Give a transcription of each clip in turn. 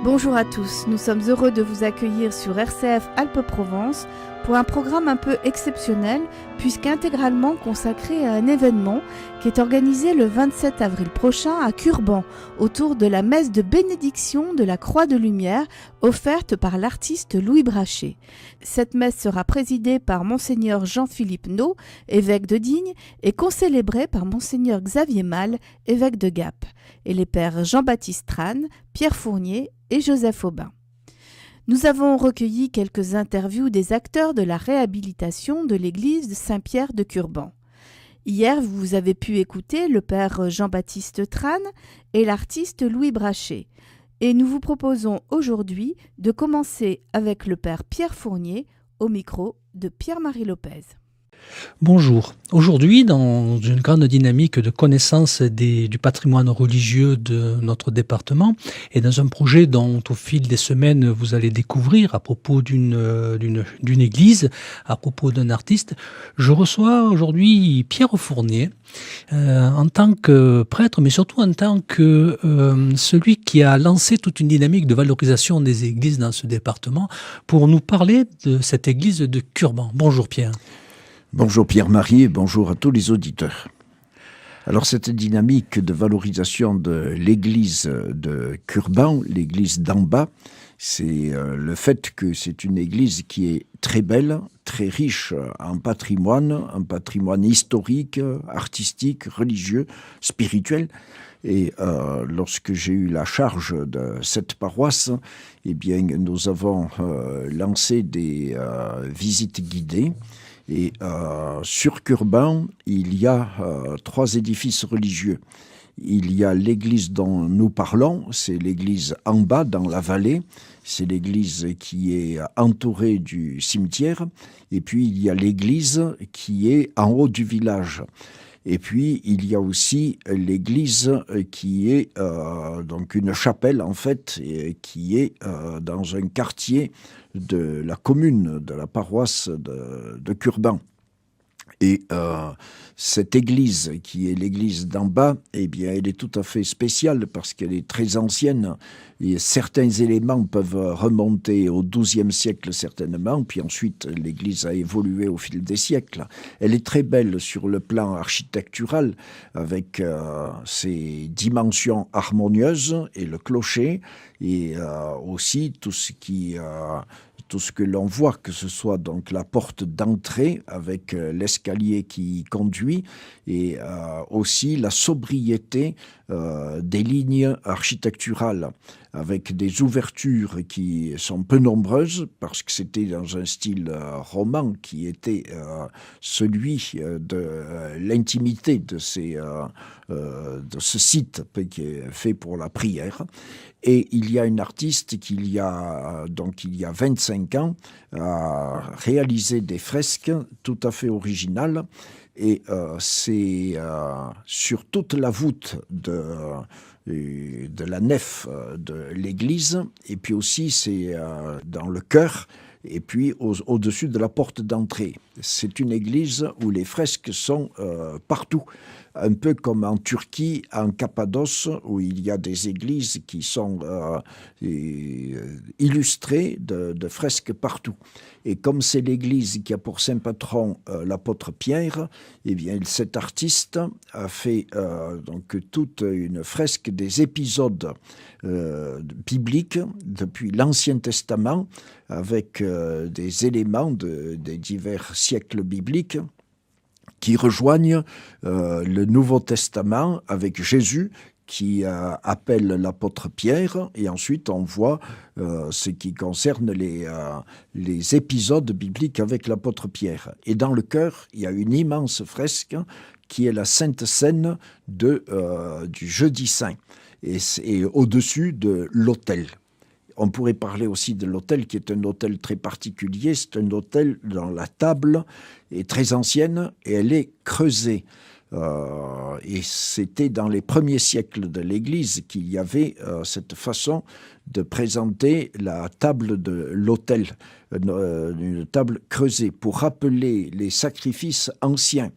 Bonjour à tous, nous sommes heureux de vous accueillir sur RCF Alpes-Provence pour un programme un peu exceptionnel puisqu'intégralement consacré à un événement qui est organisé le 27 avril prochain à Curban autour de la messe de bénédiction de la Croix de Lumière offerte par l'artiste Louis Brachet. Cette messe sera présidée par Monseigneur Jean-Philippe Naud, évêque de Digne, et concélébrée par Monseigneur Xavier Malle, évêque de Gap, et les pères Jean-Baptiste Trane, Pierre Fournier et Joseph Aubin. Nous avons recueilli quelques interviews des acteurs de la réhabilitation de l'église de Saint-Pierre de Curban. Hier, vous avez pu écouter le père Jean-Baptiste Trane et l'artiste Louis Brachet. Et nous vous proposons aujourd'hui de commencer avec le père Pierre Fournier au micro de Pierre-Marie Lopez. Bonjour. Aujourd'hui, dans une grande dynamique de connaissance du patrimoine religieux de notre département et dans un projet dont au fil des semaines vous allez découvrir à propos d'une église, à propos d'un artiste, je reçois aujourd'hui Pierre Fournier en tant que prêtre, mais surtout en tant que celui qui a lancé toute une dynamique de valorisation des églises dans ce département pour nous parler de cette église de Curban. Bonjour Pierre. Bonjour Pierre-Marie et bonjour à tous les auditeurs. Alors cette dynamique de valorisation de l'église de Curban, l'église d'en bas, c'est le fait que c'est une église qui est très belle, très riche en patrimoine, un patrimoine historique, artistique, religieux, spirituel. Et lorsque j'ai eu la charge de cette paroisse, eh bien, nous avons lancé des visites guidées. Et sur Curban, il y a 3 édifices religieux. Il y a l'église dont nous parlons, c'est l'église en bas, dans la vallée. C'est l'église qui est entourée du cimetière. Et puis, il y a l'église qui est en haut du village. Et puis, il y a aussi l'église qui est donc une chapelle, en fait, qui est dans un quartier de la commune, de la paroisse de Curban. Et cette église, qui est l'église d'en bas, eh bien, elle est tout à fait spéciale parce qu'elle est très ancienne. Et certains éléments peuvent remonter au XIIe siècle certainement, puis ensuite l'église a évolué au fil des siècles. Elle est très belle sur le plan architectural, avec ses dimensions harmonieuses et le clocher, et aussi tout ce que l'on voit, que ce soit donc la porte d'entrée avec l'escalier qui conduit et aussi la sobriété des lignes architecturales avec des ouvertures qui sont peu nombreuses parce que c'était dans un style roman qui était celui de l'intimité de ce site qui est fait pour la prière. Et il y a une artiste qui, il y a 25 ans, a réalisé des fresques tout à fait originales. Et c'est sur toute la voûte de la nef de l'église, et puis aussi c'est dans le chœur, et puis au-dessus de la porte d'entrée. C'est une église où les fresques sont partout. Un peu comme en Turquie, en Cappadoce, où il y a des églises qui sont illustrées de fresques partout. Et comme c'est l'église qui a pour saint patron l'apôtre Pierre, eh bien, cet artiste a fait donc toute une fresque des épisodes bibliques depuis l'Ancien Testament, avec des éléments des divers siècles bibliques, qui rejoignent le Nouveau Testament avec Jésus qui appelle l'apôtre Pierre, et ensuite on voit ce qui concerne les épisodes bibliques avec l'apôtre Pierre. Et dans le chœur, il y a une immense fresque qui est la Sainte Seine du Jeudi Saint, et au-dessus de l'autel. On pourrait parler aussi de l'autel, qui est un autel très particulier. C'est un autel dont la table est très ancienne et elle est creusée. Et c'était dans les premiers siècles de l'Église qu'il y avait cette façon de présenter la table de l'autel, une table creusée, pour rappeler les sacrifices anciens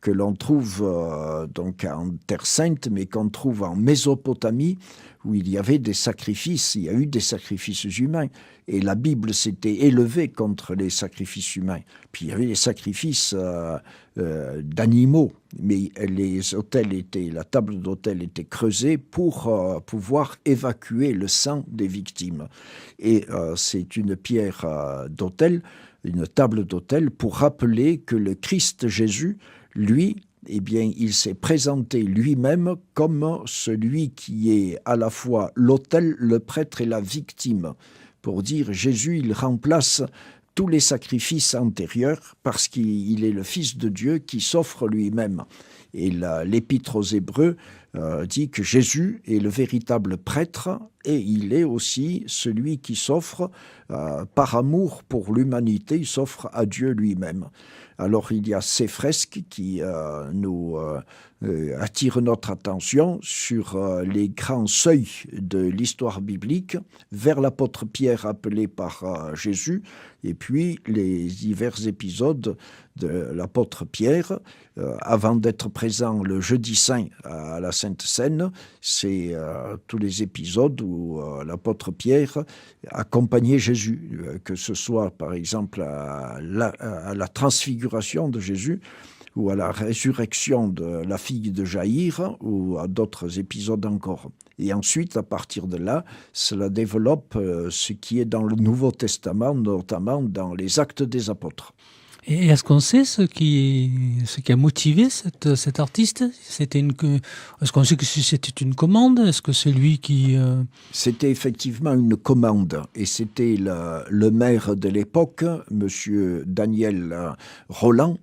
que l'on trouve donc en Terre Sainte, mais qu'on trouve en Mésopotamie, où il y avait des sacrifices, il y a eu des sacrifices humains. Et la Bible s'était élevée contre les sacrifices humains. Puis il y avait les sacrifices d'animaux, mais la table d'autel était creusée pour pouvoir évacuer le sang des victimes. Et c'est une pierre d'autel, une table d'autel, pour rappeler que le Christ Jésus, lui, eh bien, il s'est présenté lui-même comme celui qui est à la fois l'autel, le prêtre et la victime. Pour dire, Jésus, il remplace tous les sacrifices antérieurs parce qu'il est le Fils de Dieu qui s'offre lui-même. Et l'Épître aux Hébreux dit que Jésus est le véritable prêtre et il est aussi celui qui s'offre par amour pour l'humanité, il s'offre à Dieu lui-même. Alors il y a ces fresques qui nous attirent notre attention sur les grands seuils de l'histoire biblique, vers l'apôtre Pierre appelé par Jésus, et puis les divers épisodes de l'apôtre Pierre, avant d'être présent le jeudi saint à la Sainte Seine, c'est tous les épisodes où l'apôtre Pierre accompagnait Jésus, que ce soit par exemple à la transfiguration de Jésus, ou à la résurrection de la fille de Jaïr, ou à d'autres épisodes encore. Et ensuite, à partir de là, cela développe ce qui est dans le Nouveau Testament, notamment dans les Actes des Apôtres. Et est-ce qu'on sait ce qui a motivé cet artiste? Est-ce qu'on sait que c'était une commande? Est-ce que c'est lui qui... C'était effectivement une commande. Et c'était le maire de l'époque, monsieur Daniel Roland,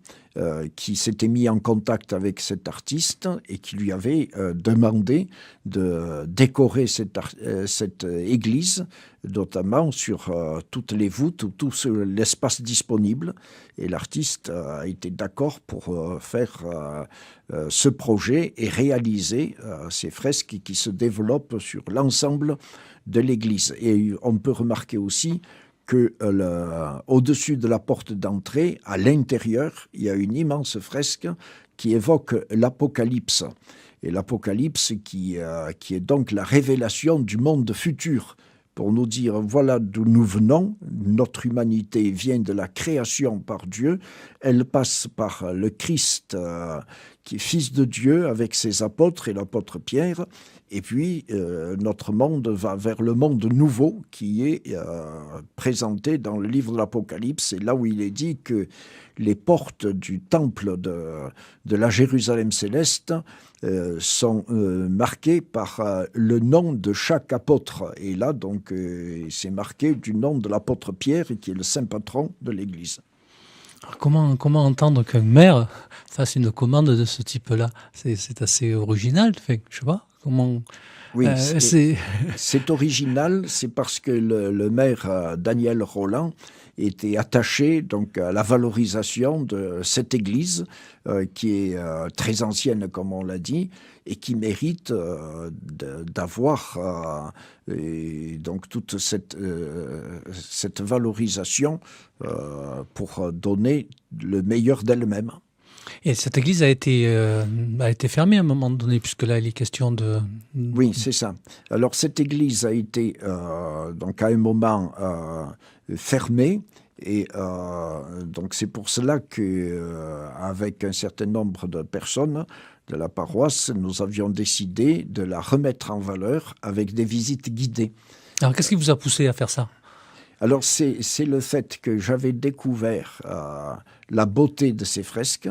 qui s'était mis en contact avec cet artiste et qui lui avait demandé de décorer cette église, notamment sur toutes les voûtes, tout l'espace disponible. Et l'artiste a été d'accord pour faire ce projet et réaliser ces fresques qui se développent sur l'ensemble de l'église. Et on peut remarquer aussi que au-dessus de la porte d'entrée, à l'intérieur, il y a une immense fresque qui évoque l'Apocalypse. Et l'Apocalypse qui est donc la révélation du monde futur, pour nous dire, voilà d'où nous venons, notre humanité vient de la création par Dieu, elle passe par le Christ qui est fils de Dieu avec ses apôtres et l'apôtre Pierre, et puis notre monde va vers le monde nouveau qui est présenté dans le livre de l'Apocalypse, c'est là où il est dit que les portes du temple de la Jérusalem céleste sont marquées par le nom de chaque apôtre. Et là, donc, c'est marqué du nom de l'apôtre Pierre, qui est le saint patron de l'Église. Alors comment entendre qu'un maire fasse une commande de ce type-là? C'est assez original, je sais pas, comment... Oui, c'est original, c'est parce que le maire Daniel Roland était attaché donc à la valorisation de cette église qui est très ancienne, comme on l'a dit, et qui mérite d'avoir donc toute cette valorisation pour donner le meilleur d'elle-même. Et cette église a été fermée à un moment donné, puisque là, il est question de... Oui, c'est ça. Alors, cette église a été, donc à un moment, fermée. Et donc, c'est pour cela qu'avec un certain nombre de personnes de la paroisse, nous avions décidé de la remettre en valeur avec des visites guidées. Alors, qu'est-ce qui vous a poussé à faire ça ? Alors, c'est le fait que j'avais découvert la beauté de ces fresques,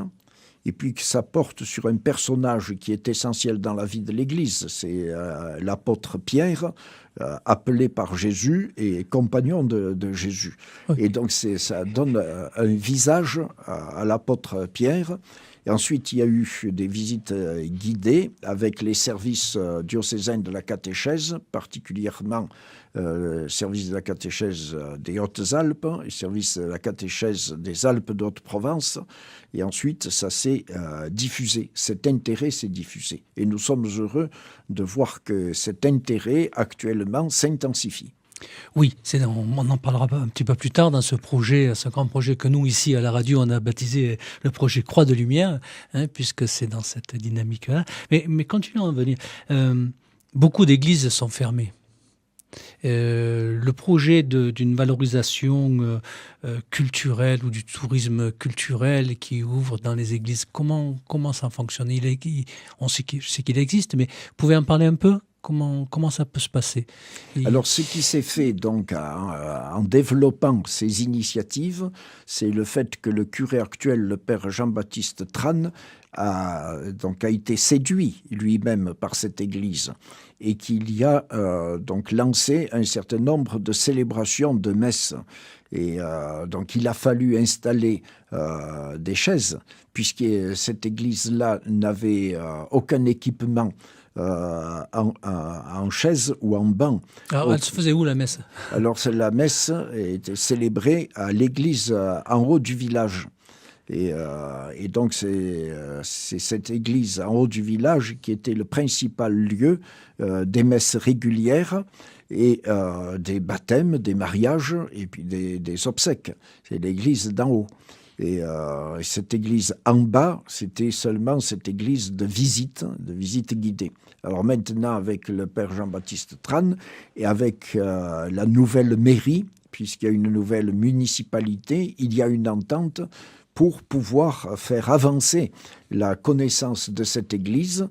et puis que ça porte sur un personnage qui est essentiel dans la vie de l'Église. C'est l'apôtre Pierre, appelé par Jésus et compagnon de Jésus. Oui. Et donc ça donne un visage à l'apôtre Pierre. Et ensuite, il y a eu des visites guidées avec les services diocésains de la catéchèse, particulièrement le service de la catéchèse des Hautes-Alpes et le service de la catéchèse des Alpes de Haute-Provence. Et ensuite, ça s'est diffusé. Cet intérêt s'est diffusé. Et nous sommes heureux de voir que cet intérêt, actuellement, s'intensifie. Oui, on en parlera un petit peu plus tard dans ce projet, ce grand projet que nous, ici, à la radio, on a baptisé le projet Croix de Lumière, puisque c'est dans cette dynamique-là. Mais continuons à venir. Beaucoup d'églises sont fermées. Le projet d'une valorisation culturelle ou du tourisme culturel qui ouvre dans les églises, comment ça fonctionne? On sait qu'il existe, mais vous pouvez en parler un peu? Comment ça peut se passer? Alors, ce qui s'est fait donc en développant ces initiatives, c'est le fait que le curé actuel, le père Jean-Baptiste Tran, a été séduit lui-même par cette église et qu'il y a donc lancé un certain nombre de célébrations de messes. Et donc il a fallu installer des chaises, puisque cette église-là n'avait aucun équipement en chaise ou en banc. Alors, elle se faisait où, la messe? Alors, la messe était célébrée à l'église en haut du village. Et donc, c'est cette église en haut du village qui était le principal lieu des messes régulières et des baptêmes, des mariages et puis des obsèques. C'est l'église d'en haut. Et cette église en bas, c'était seulement cette église de visite guidée. Alors maintenant, avec le père Jean-Baptiste Tran et avec la nouvelle mairie, puisqu'il y a une nouvelle municipalité, il y a une entente pour pouvoir faire avancer la connaissance de cette église,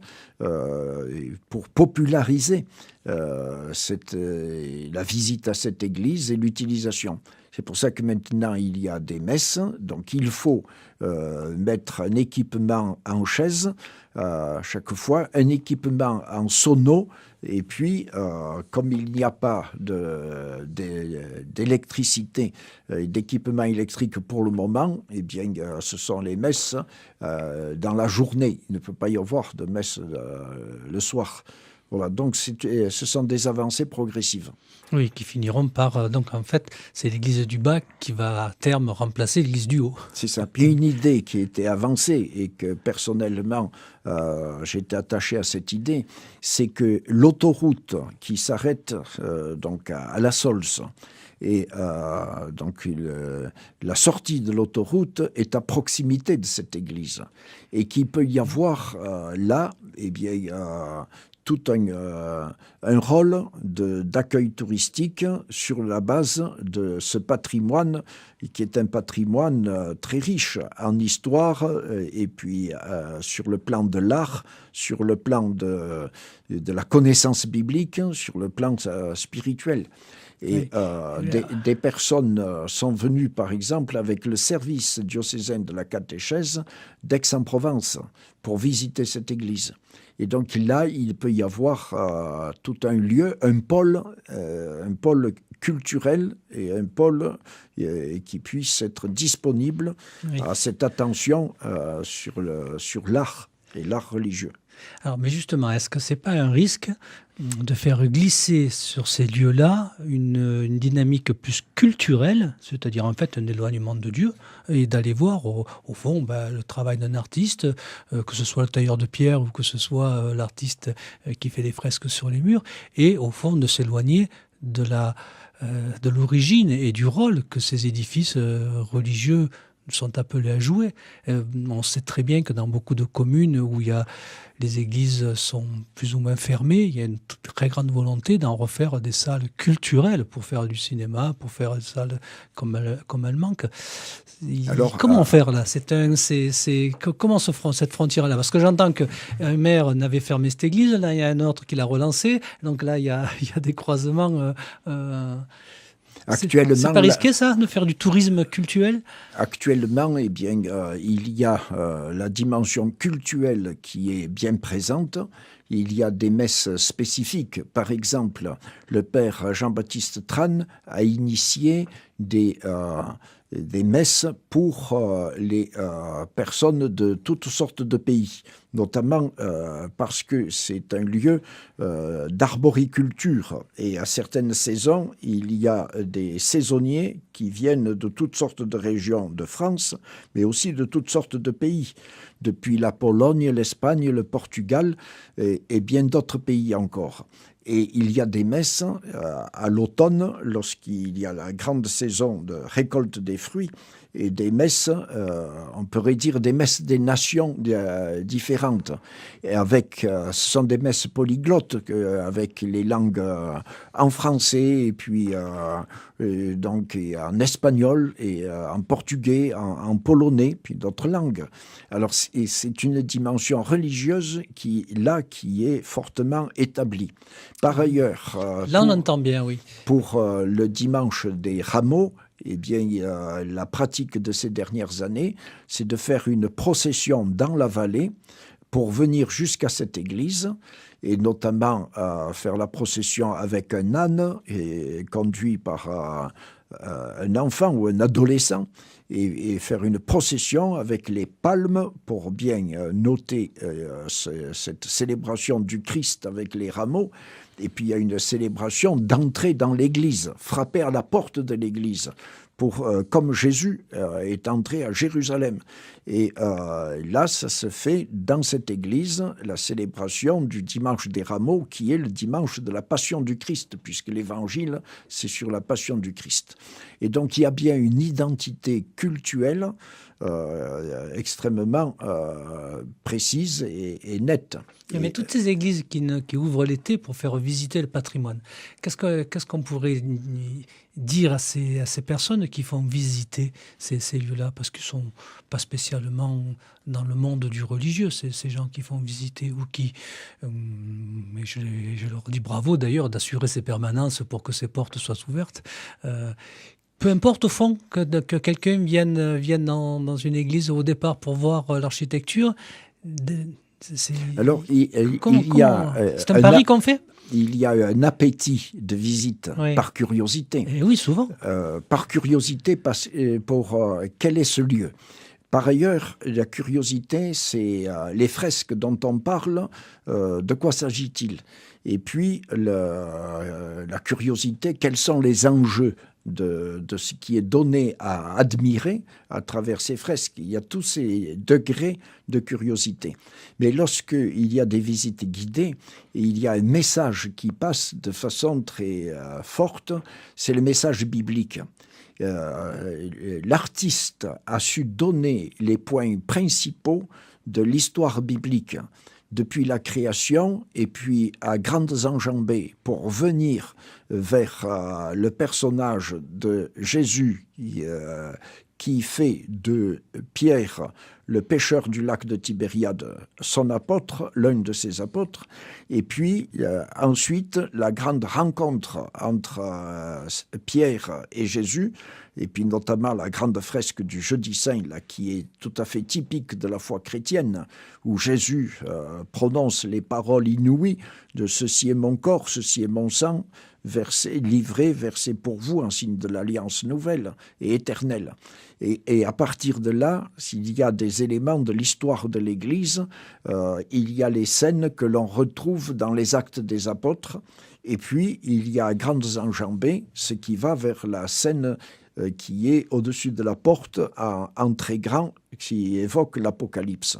pour populariser la visite à cette église et l'utilisation. C'est pour ça que maintenant, il y a des messes. Donc, il faut mettre un équipement en chaise chaque fois, un équipement en sono. Et puis, comme il n'y a pas d'électricité, d'équipement électrique pour le moment, eh bien, ce sont les messes dans la journée. Il ne peut pas y avoir de messe le soir. Voilà, donc ce sont des avancées progressives. Oui, qui finiront par... donc en fait, c'est l'église du bas qui va à terme remplacer l'église du haut. C'est ça. Puis une idée qui était avancée et que personnellement, j'étais attaché à cette idée, c'est que l'autoroute qui s'arrête donc à La Sols, et donc la sortie de l'autoroute est à proximité de cette église. Et qu'il peut y avoir là, eh bien, tout un rôle d'accueil touristique sur la base de ce patrimoine qui est un patrimoine très riche en histoire et puis sur le plan de l'art, sur le plan de la connaissance biblique, sur le plan spirituel. Et des personnes sont venues, par exemple, avec le service diocésain de la catéchèse d'Aix-en-Provence pour visiter cette église. Et donc là, il peut y avoir tout un lieu, un pôle culturel et un pôle qui puisse être disponible à cette attention sur l'art et l'art religieux. Alors, mais justement, est-ce que c'est pas un risque de faire glisser sur ces lieux-là une dynamique plus culturelle, c'est-à-dire en fait un éloignement de Dieu, et d'aller voir au fond le travail d'un artiste, que ce soit le tailleur de pierre ou que ce soit l'artiste qui fait des fresques sur les murs, et au fond de s'éloigner de l'origine et du rôle que ces édifices religieux sont appelés à jouer. On sait très bien que dans beaucoup de communes où les églises sont plus ou moins fermées, il y a une très grande volonté d'en refaire des salles culturelles pour faire du cinéma, pour faire des salles comme elles manquent. Alors, comment faire là? Comment se fera cette frontière-là? Parce que j'entends qu'un maire n'avait fermé cette église, là il y a un autre qui l'a relancée, donc là il y a des croisements... Actuellement, c'est pas risqué ça, de faire du tourisme culturel? Actuellement, eh bien, il y a la dimension culturelle qui est bien présente. Il y a des messes spécifiques. Par exemple, le père Jean-Baptiste Tran a initié des messes pour les personnes de toutes sortes de pays, notamment parce que c'est un lieu d'arboriculture. Et à certaines saisons, il y a des saisonniers qui viennent de toutes sortes de régions de France, mais aussi de toutes sortes de pays, depuis la Pologne, l'Espagne, le Portugal et bien d'autres pays encore. Et il y a des messes à l'automne, lorsqu'il y a la grande saison de récolte des fruits, et des messes, on pourrait dire des messes des nations différentes. Et ce sont des messes polyglottes, avec les langues en français, et puis donc et en espagnol, et en portugais, en polonais, puis d'autres langues. Alors c'est une dimension religieuse qui est fortement établie. Par ailleurs, là on entend bien, oui. Pour le dimanche des rameaux, eh bien, la pratique de ces dernières années, c'est de faire une procession dans la vallée pour venir jusqu'à cette église, et notamment faire la procession avec un âne et conduit par un enfant ou un adolescent, et faire une procession avec les palmes pour bien noter cette célébration du Christ avec les rameaux. Et puis il y a une célébration d'entrée dans l'église, frapper à la porte de l'église, comme Jésus est entré à Jérusalem. Et là, ça se fait dans cette église, la célébration du dimanche des rameaux, qui est le dimanche de la passion du Christ, puisque l'évangile, c'est sur la passion du Christ. Et donc, il y a bien une identité cultuelle extrêmement précise et nette. Mais toutes ces églises qui ouvrent l'été pour faire visiter le patrimoine, qu'est-ce qu'on pourrait dire à ces personnes qui font visiter ces lieux-là, parce qu'ils ne sont pas spécialement dans le monde du religieux, ces gens qui font visiter ou qui... mais je leur dis bravo d'ailleurs d'assurer ces permanences pour que ces portes soient ouvertes. Peu importe au fond que quelqu'un vienne dans une église au départ pour voir l'architecture. Alors, c'est un pari qu'on fait. Il y a un appétit de visite par curiosité. Et oui, souvent. Par curiosité pour quel est ce lieu. Par ailleurs, la curiosité, c'est les fresques dont on parle, de quoi s'agit-il? Et puis, la curiosité, quels sont les enjeux de ce qui est donné à admirer à travers ces fresques. Il y a tous ces degrés de curiosité. Mais lorsqu'il y a des visites guidées, il y a un message qui passe de façon très forte, c'est le message biblique. L'artiste a su donner les points principaux de l'histoire biblique, depuis la création et puis à grandes enjambées, pour venir vers le personnage de Jésus qui fait de Pierre, le pêcheur du lac de Tibériade, son apôtre, l'un de ses apôtres, et puis ensuite la grande rencontre entre Pierre et Jésus, et puis notamment la grande fresque du Jeudi Saint, là, qui est tout à fait typique de la foi chrétienne, où Jésus prononce les paroles inouïes de « Ceci est mon corps, ceci est mon sang », livré, versé pour vous en signe de l'alliance nouvelle et éternelle. Et à partir de là, s'il y a des éléments de l'histoire de l'Église, il y a les scènes que l'on retrouve dans les Actes des Apôtres, et puis il y a grandes enjambées, ce qui va vers la scène qui est au-dessus de la porte en très grand, qui évoque l'Apocalypse.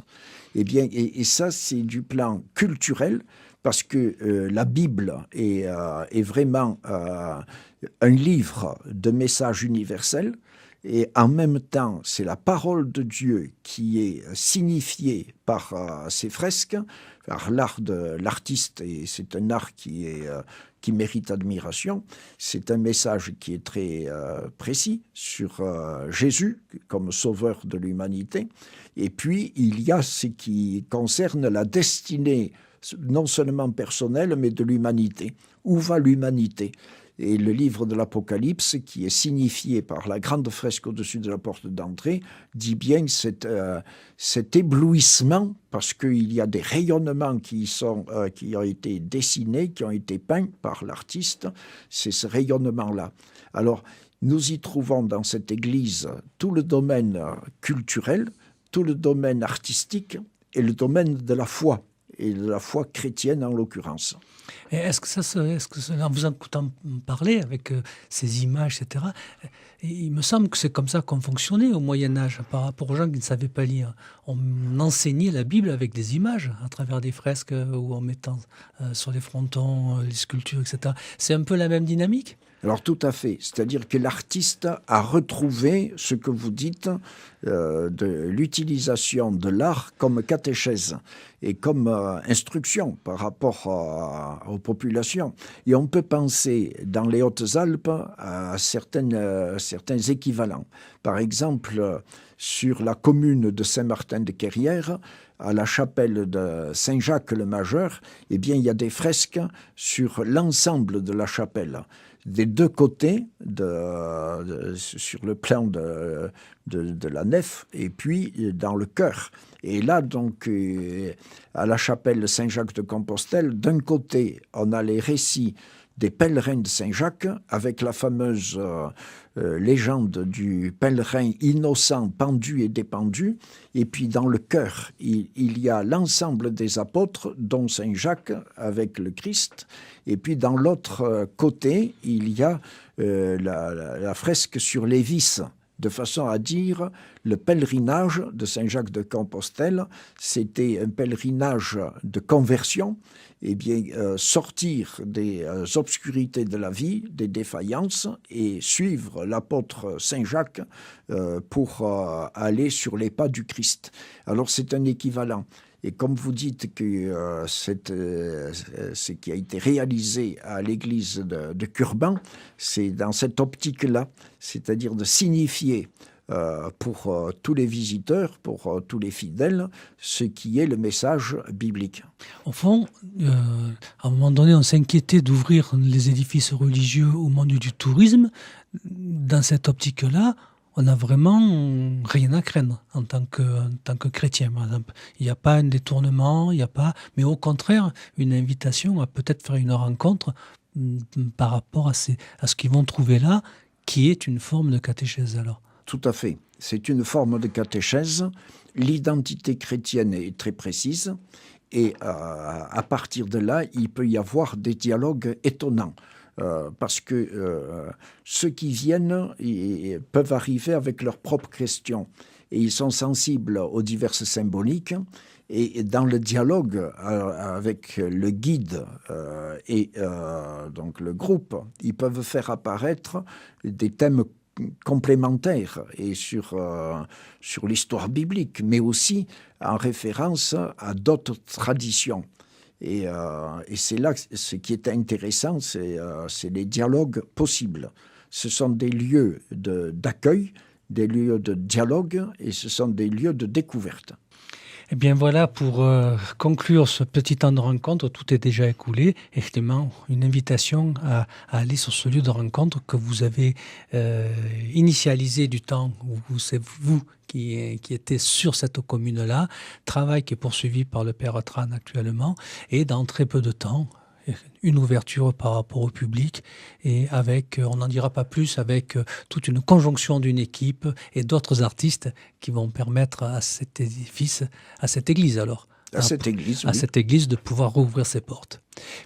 Eh bien, et ça, c'est du plan culturel, parce que la Bible est vraiment un livre de messages universels, et en même temps, c'est la parole de Dieu qui est signifiée par ces fresques, par l'art de l'artiste, et c'est un art qui mérite admiration. C'est un message qui est très précis sur Jésus comme sauveur de l'humanité. Et puis, il y a ce qui concerne la destinée non seulement personnelle, mais de l'humanité. Où va l'humanité ? Et le livre de l'Apocalypse, qui est signifié par la grande fresque au-dessus de la porte d'entrée, dit bien cet éblouissement, parce qu'il y a des rayonnements qui ont été dessinés, qui ont été peints par l'artiste, c'est ce rayonnement-là. Alors, nous y trouvons dans cette église tout le domaine culturel, tout le domaine artistique et le domaine de la foi. et de la foi chrétienne en l'occurrence. Et est-ce que en vous écoutant parler avec ces images, etc., il me semble que c'est comme ça qu'on fonctionnait au Moyen-Âge par rapport aux gens qui ne savaient pas lire. On enseignait la Bible avec des images à travers des fresques ou en mettant sur les frontons les sculptures, etc. C'est un peu la même dynamique ? Alors tout à fait, c'est-à-dire que l'artiste a retrouvé ce que vous dites de l'utilisation de l'art comme catéchèse et comme instruction par rapport aux populations. Et on peut penser dans les Hautes-Alpes à certains équivalents. Par exemple, sur la commune de Saint-Martin-de-Quérières, à la chapelle de Saint-Jacques-le-Majeur, eh bien, il y a des fresques sur l'ensemble de la chapelle, des deux côtés, sur le plan de la nef, et puis dans le chœur. Et là, donc, à la chapelle Saint-Jacques-de-Compostelle, d'un côté, on a les récits des pèlerins de Saint-Jacques, avec la fameuse légende du pèlerin innocent pendu et dépendu. Et puis dans le chœur, il y a l'ensemble des apôtres, dont Saint-Jacques avec le Christ. Et puis dans l'autre côté, il y a la fresque sur les vis, de façon à dire le pèlerinage de Saint-Jacques-de-Compostelle, c'était un pèlerinage de conversion, et bien sortir des obscurités de la vie, des défaillances, et suivre l'apôtre Saint-Jacques pour aller sur les pas du Christ. Alors c'est un équivalent. Et comme vous dites que ce qui a été réalisé à l'église de Curban, c'est dans cette optique-là, c'est-à-dire de signifier pour tous les visiteurs, pour tous les fidèles, ce qui est le message biblique. Au fond, à un moment donné, on s'inquiétait d'ouvrir les édifices religieux au monde du tourisme. Dans cette optique-là, on n'a vraiment rien à craindre en tant que chrétien, par exemple. Il n'y a pas un détournement, mais au contraire, une invitation à peut-être faire une rencontre par rapport à ce qu'ils vont trouver là, qui est une forme de catéchèse alors. Tout à fait. C'est une forme de catéchèse. L'identité chrétienne est très précise et à partir de là, il peut y avoir des dialogues étonnants. Parce que ceux qui viennent peuvent arriver avec leurs propres questions et ils sont sensibles aux diverses symboliques et dans le dialogue avec le guide et donc le groupe, ils peuvent faire apparaître des thèmes complémentaires et sur l'histoire biblique, mais aussi en référence à d'autres traditions. Et c'est là, ce qui est intéressant, c'est les dialogues possibles. Ce sont des lieux d'accueil, des lieux de dialogue, et ce sont des lieux de découverte. Eh bien voilà, pour conclure ce petit temps de rencontre, tout est déjà écoulé. Effectivement, une invitation à aller sur ce lieu de rencontre que vous avez initialisé du temps où c'est vous qui était sur cette commune-là, travail qui est poursuivi par le Père Tran actuellement, et dans très peu de temps, une ouverture par rapport au public, et avec, on n'en dira pas plus, avec toute une conjonction d'une équipe et d'autres artistes qui vont permettre à cet édifice, à cette église alors, à cette église, à cette église de pouvoir rouvrir ses portes.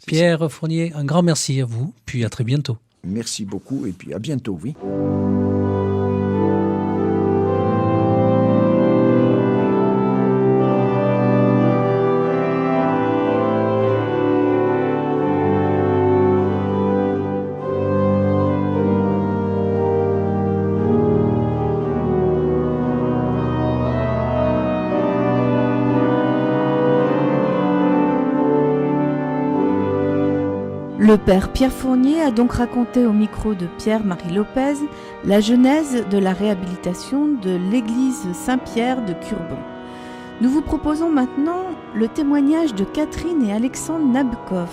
Pierre Fournier, un grand merci à vous, puis à très bientôt. Merci beaucoup, et puis à bientôt, oui. Le père Pierre Fournier a donc raconté au micro de Pierre-Marie Lopez la genèse de la réhabilitation de l'église Saint-Pierre de Curban. Nous vous proposons maintenant le témoignage de Catherine et Alexandre Nabokov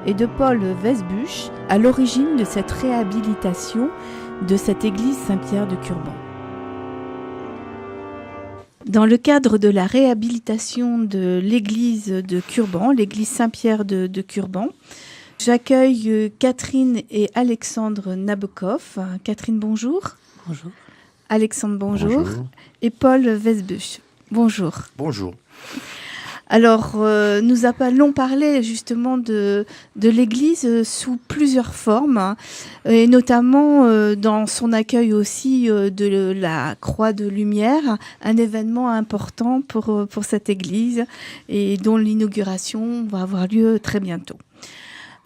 et de Paul Vesbuch à l'origine de cette réhabilitation de cette église Saint-Pierre de Curban. Dans le cadre de la réhabilitation de l'église de Curban, l'église Saint-Pierre de Curban, j'accueille Catherine et Alexandre Nabokov. Catherine, bonjour. Bonjour. Alexandre, bonjour. Et Paul Vesbuch, bonjour. Bonjour. Alors, nous allons parler justement de l'Église sous plusieurs formes, hein, et notamment dans son accueil aussi de la Croix de Lumière, un événement important pour cette Église et dont l'inauguration va avoir lieu très bientôt.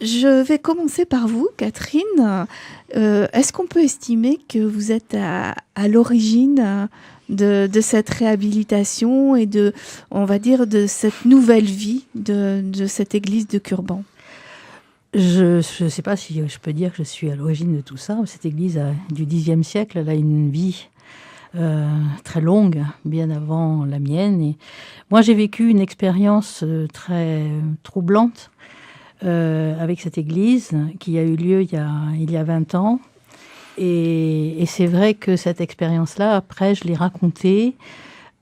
Je vais commencer par vous, Catherine. Est-ce qu'on peut estimer que vous êtes à l'origine de cette réhabilitation et on va dire, de cette nouvelle vie de cette église de Curban? Je ne sais pas si je peux dire que je suis à l'origine de tout ça. Cette église du Xe siècle, elle a une vie très longue, bien avant la mienne. Et moi, j'ai vécu une expérience très troublante avec cette église qui a eu lieu il y a 20 ans. Et c'est vrai que cette expérience-là, après, je l'ai racontée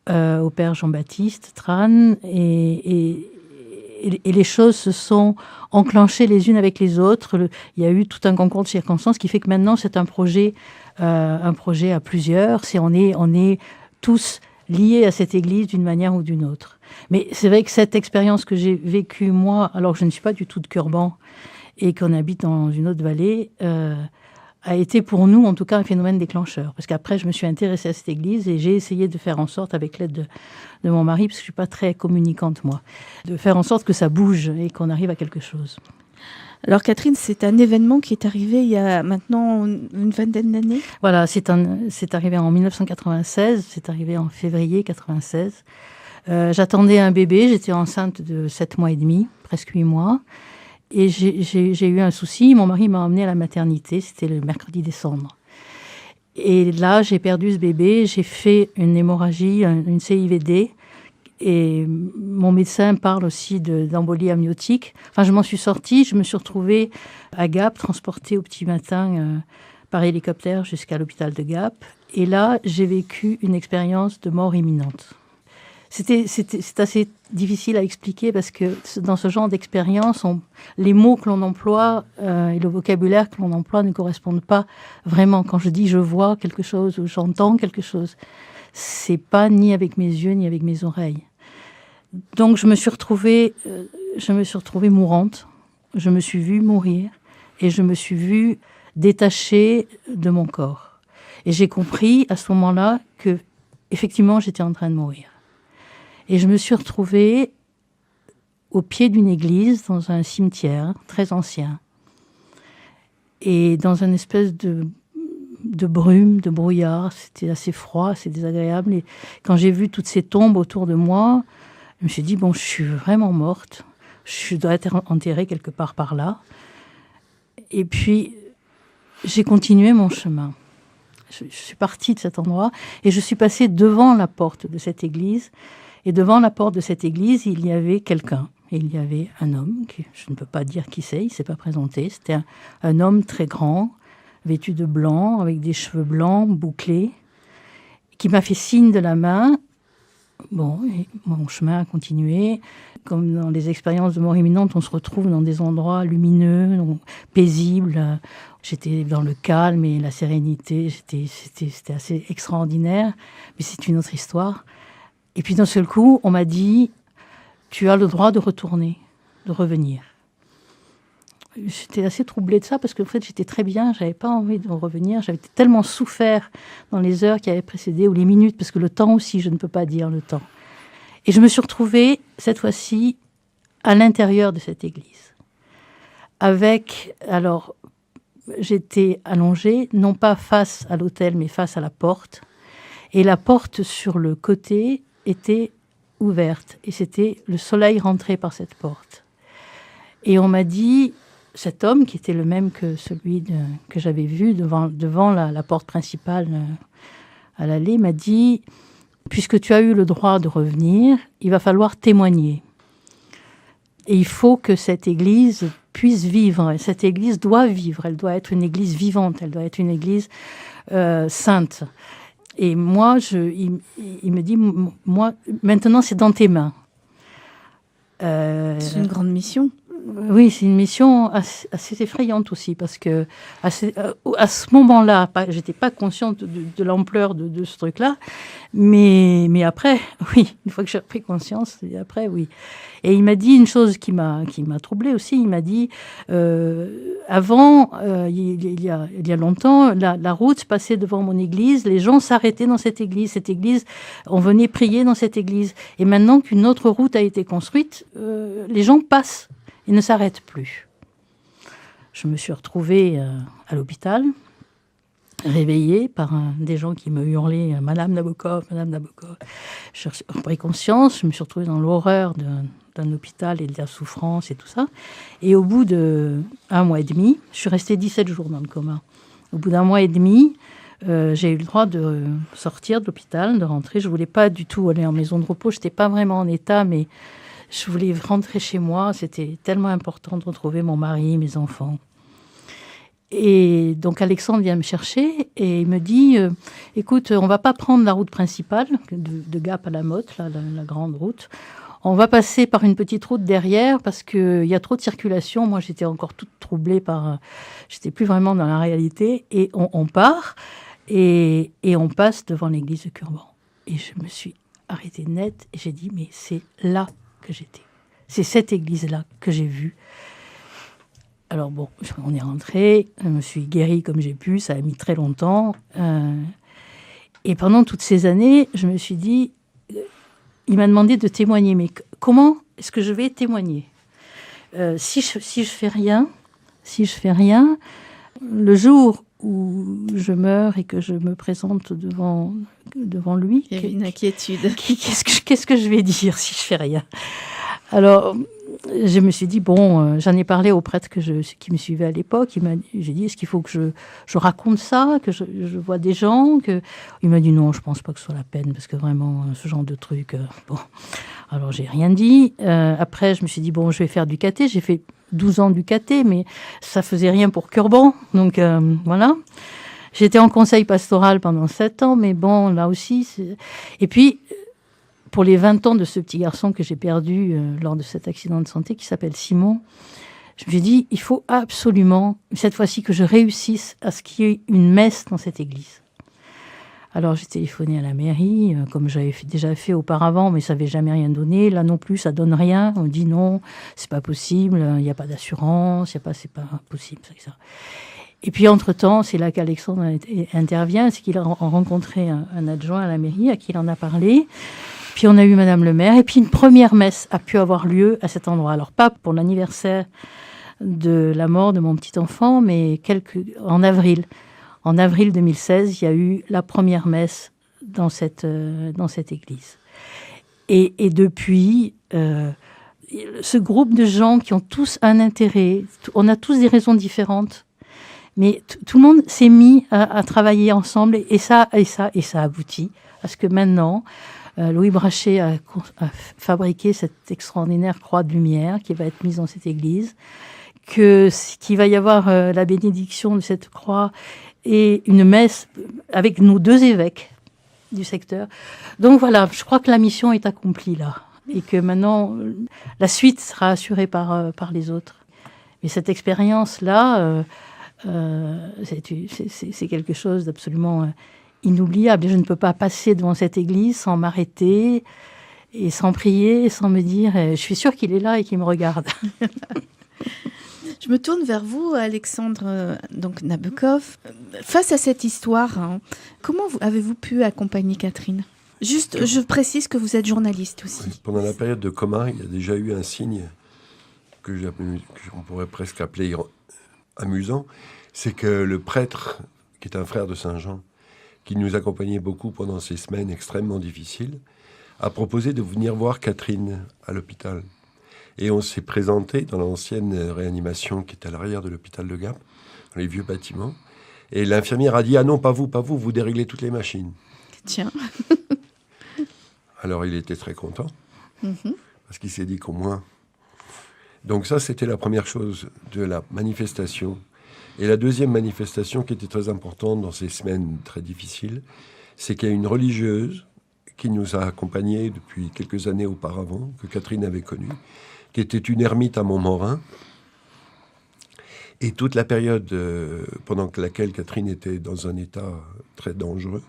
au père Jean-Baptiste Tran, et les choses se sont enclenchées les unes avec les autres. Il y a eu tout un concours de circonstances qui fait que maintenant, c'est un projet à plusieurs. On est tous liés à cette église d'une manière ou d'une autre. Mais c'est vrai que cette expérience que j'ai vécue, moi, alors que je ne suis pas du tout de Curban et qu'on habite dans une autre vallée, a été pour nous, en tout cas, un phénomène déclencheur. Parce qu'après, je me suis intéressée à cette église et j'ai essayé de faire en sorte, avec l'aide de mon mari, parce que je ne suis pas très communicante, moi, de faire en sorte que ça bouge et qu'on arrive à quelque chose. Alors Catherine, c'est un événement qui est arrivé il y a maintenant une vingtaine d'années. Voilà, c'est arrivé en 1996, c'est arrivé en février 1996. J'attendais un bébé, j'étais enceinte de 7 mois et demi, presque 8 mois. Et j'ai eu un souci, mon mari m'a emmenée à la maternité, c'était le mercredi décembre. Et là, j'ai perdu ce bébé, j'ai fait une hémorragie, une CIVD, et mon médecin parle aussi d'embolie amniotique. Enfin, je m'en suis sortie, je me suis retrouvée à Gap, transportée au petit matin par hélicoptère jusqu'à l'hôpital de Gap. Et là, j'ai vécu une expérience de mort imminente. C'est assez difficile à expliquer parce que dans ce genre d'expérience, les mots que l'on emploie et le vocabulaire que l'on emploie ne correspondent pas vraiment. Quand je dis je vois quelque chose ou j'entends quelque chose, c'est pas ni avec mes yeux ni avec mes oreilles. Donc je me suis retrouvée mourante. Je me suis vue mourir et je me suis vue détachée de mon corps. Et j'ai compris à ce moment-là que effectivement j'étais en train de mourir. Et je me suis retrouvée au pied d'une église, dans un cimetière très ancien. Et dans une espèce de brume, de brouillard. C'était assez froid, c'est désagréable. Et quand j'ai vu toutes ces tombes autour de moi, je me suis dit, bon, je suis vraiment morte. Je dois être enterrée quelque part par là. Et puis, j'ai continué mon chemin. Je suis partie de cet endroit et je suis passée devant la porte de cette église. Et devant la porte de cette église, il y avait quelqu'un. Il y avait un homme, je ne peux pas dire qui c'est, il ne s'est pas présenté. C'était un homme très grand, vêtu de blanc, avec des cheveux blancs, bouclés, qui m'a fait signe de la main. Bon, et mon chemin a continué. Comme dans les expériences de mort imminente, on se retrouve dans des endroits lumineux, paisibles. J'étais dans le calme et la sérénité. C'était assez extraordinaire, mais c'est une autre histoire. Et puis d'un seul coup, on m'a dit « Tu as le droit de retourner, de revenir ». J'étais assez troublée de ça parce qu'en fait, j'étais très bien, j'avais pas envie de revenir. J'avais tellement souffert dans les heures qui avaient précédé ou les minutes, parce que le temps aussi, je ne peux pas dire le temps. Et je me suis retrouvée, cette fois-ci, à l'intérieur de cette église. Alors, j'étais allongée, non pas face à l'autel, mais face à la porte. Et la porte sur le côté était ouverte. Et c'était le soleil rentré par cette porte. Et on m'a dit, cet homme, qui était le même que celui que j'avais vu devant la porte principale à l'allée, m'a dit, puisque tu as eu le droit de revenir, il va falloir témoigner. Et il faut que cette église puisse vivre. Cette église doit vivre. Elle doit être une église vivante. Elle doit être une église sainte. Et moi, il me dit, moi, maintenant, c'est dans tes mains. C'est une grande mission. Oui, c'est une mission assez effrayante aussi, parce que à ce moment-là, j'étais pas consciente de l'ampleur de ce truc-là, mais après, oui, une fois que j'ai pris conscience, et après, oui. Et il m'a dit une chose qui m'a troublée aussi. Il m'a dit avant, il y a longtemps, la route passait devant mon église, les gens s'arrêtaient dans cette église, on venait prier dans cette église. Et maintenant qu'une autre route a été construite, les gens passent. Ils ne s'arrêtent plus. Je me suis retrouvée à l'hôpital, réveillée par des gens qui me hurlaient « Madame Nabokov, Madame Nabokov ». J'ai repris conscience, je me suis retrouvée dans l'horreur d'un hôpital et de la souffrance et tout ça. Et au bout d'1 mois et demi, je suis restée 17 jours dans le coma. Au bout d'1 mois et demi, j'ai eu le droit de sortir de l'hôpital, de rentrer. Je ne voulais pas du tout aller en maison de repos. Je n'étais pas vraiment en état, mais je voulais rentrer chez moi. C'était tellement important de retrouver mon mari, mes enfants. Et donc Alexandre vient me chercher et il me dit écoute, on ne va pas prendre la route principale de Gap à la Motte, la grande route. On va passer par une petite route derrière parce qu'il y a trop de circulation. Moi, j'étais encore toute troublée j'étais plus vraiment dans la réalité. Et on part et on passe devant l'église de Curban. Et je me suis arrêtée net et j'ai dit mais c'est là que j'étais. C'est cette église-là que j'ai vue. Alors bon, on est rentré, je me suis guérie comme j'ai pu, ça a mis très longtemps. Et pendant toutes ces années, je me suis dit, il m'a demandé de témoigner, mais comment est-ce que je vais témoigner ? Si je fais rien, le jour où je meurs et que je me présente devant lui, il y a une inquiétude. Qu'est-ce que je vais dire si je fais rien ? Alors, je me suis dit, j'en ai parlé au prêtre qui me suivait à l'époque. J'ai dit, est-ce qu'il faut que je raconte ça, que je vois des gens Il m'a dit, non, je pense pas que ce soit la peine, parce que vraiment, ce genre de truc, bon. Alors, j'ai rien dit. Après, je me suis dit, je vais faire du caté. J'ai fait 12 ans du caté, mais ça faisait rien pour Curban. Donc, voilà. J'étais en conseil pastoral pendant 7 ans, mais bon, là aussi. Et puis, pour les 20 ans de ce petit garçon que j'ai perdu lors de cet accident de santé qui s'appelle Simon, je me suis dit, il faut absolument, cette fois-ci, que je réussisse à ce qu'il y ait une messe dans cette église. Alors j'ai téléphoné à la mairie, comme j'avais déjà fait auparavant, mais ça n'avait jamais rien donné. Là non plus, ça donne rien. On dit non, c'est pas possible, il n'y a pas d'assurance, c'est pas possible. Ça. Et puis entre-temps, c'est là qu'Alexandre intervient, c'est qu'il a rencontré un adjoint à la mairie à qui il en a parlé. Puis on a eu Madame le maire, et puis une première messe a pu avoir lieu à cet endroit. Alors pas pour l'anniversaire de la mort de mon petit enfant, mais en avril. En avril 2016, il y a eu la première messe dans cette église. Et depuis, ce groupe de gens qui ont tous un intérêt, on a tous des raisons différentes, mais tout le monde s'est mis à travailler ensemble, et ça aboutit à ce que maintenant, Louis Brachet a fabriqué cette extraordinaire croix de lumière qui va être mise dans cette église, qu'il va y avoir la bénédiction de cette croix et une messe avec nos 2 évêques du secteur. Donc voilà, je crois que la mission est accomplie là, et que maintenant, la suite sera assurée par les autres. Mais cette expérience-là, c'est quelque chose d'absolument inoubliable. Je ne peux pas passer devant cette église sans m'arrêter et sans prier, et sans me dire je suis sûre qu'il est là et qu'il me regarde. Je me tourne vers vous, Alexandre Nabokov. Face à cette histoire, comment avez-vous pu accompagner Catherine ? Juste, je précise que vous êtes journaliste aussi. Pendant la période de coma, il y a déjà eu un signe qu'on pourrait presque appeler amusant. C'est que le prêtre, qui est un frère de Saint-Jean, qui nous accompagnait beaucoup pendant ces semaines extrêmement difficiles, a proposé de venir voir Catherine à l'hôpital. Et on s'est présenté dans l'ancienne réanimation qui est à l'arrière de l'hôpital de Gap, dans les vieux bâtiments. Et l'infirmière a dit « Ah non, pas vous, vous déréglez toutes les machines. » Tiens. Alors il était très content, parce qu'il s'est dit qu'au moins... Donc ça, c'était la première chose de la manifestation. Et la deuxième manifestation qui était très importante dans ces semaines très difficiles, c'est qu'il y a une religieuse qui nous a accompagnés depuis quelques années auparavant, que Catherine avait connue, qui était une ermite à Montmorin. Et toute la période pendant laquelle Catherine était dans un état très dangereux,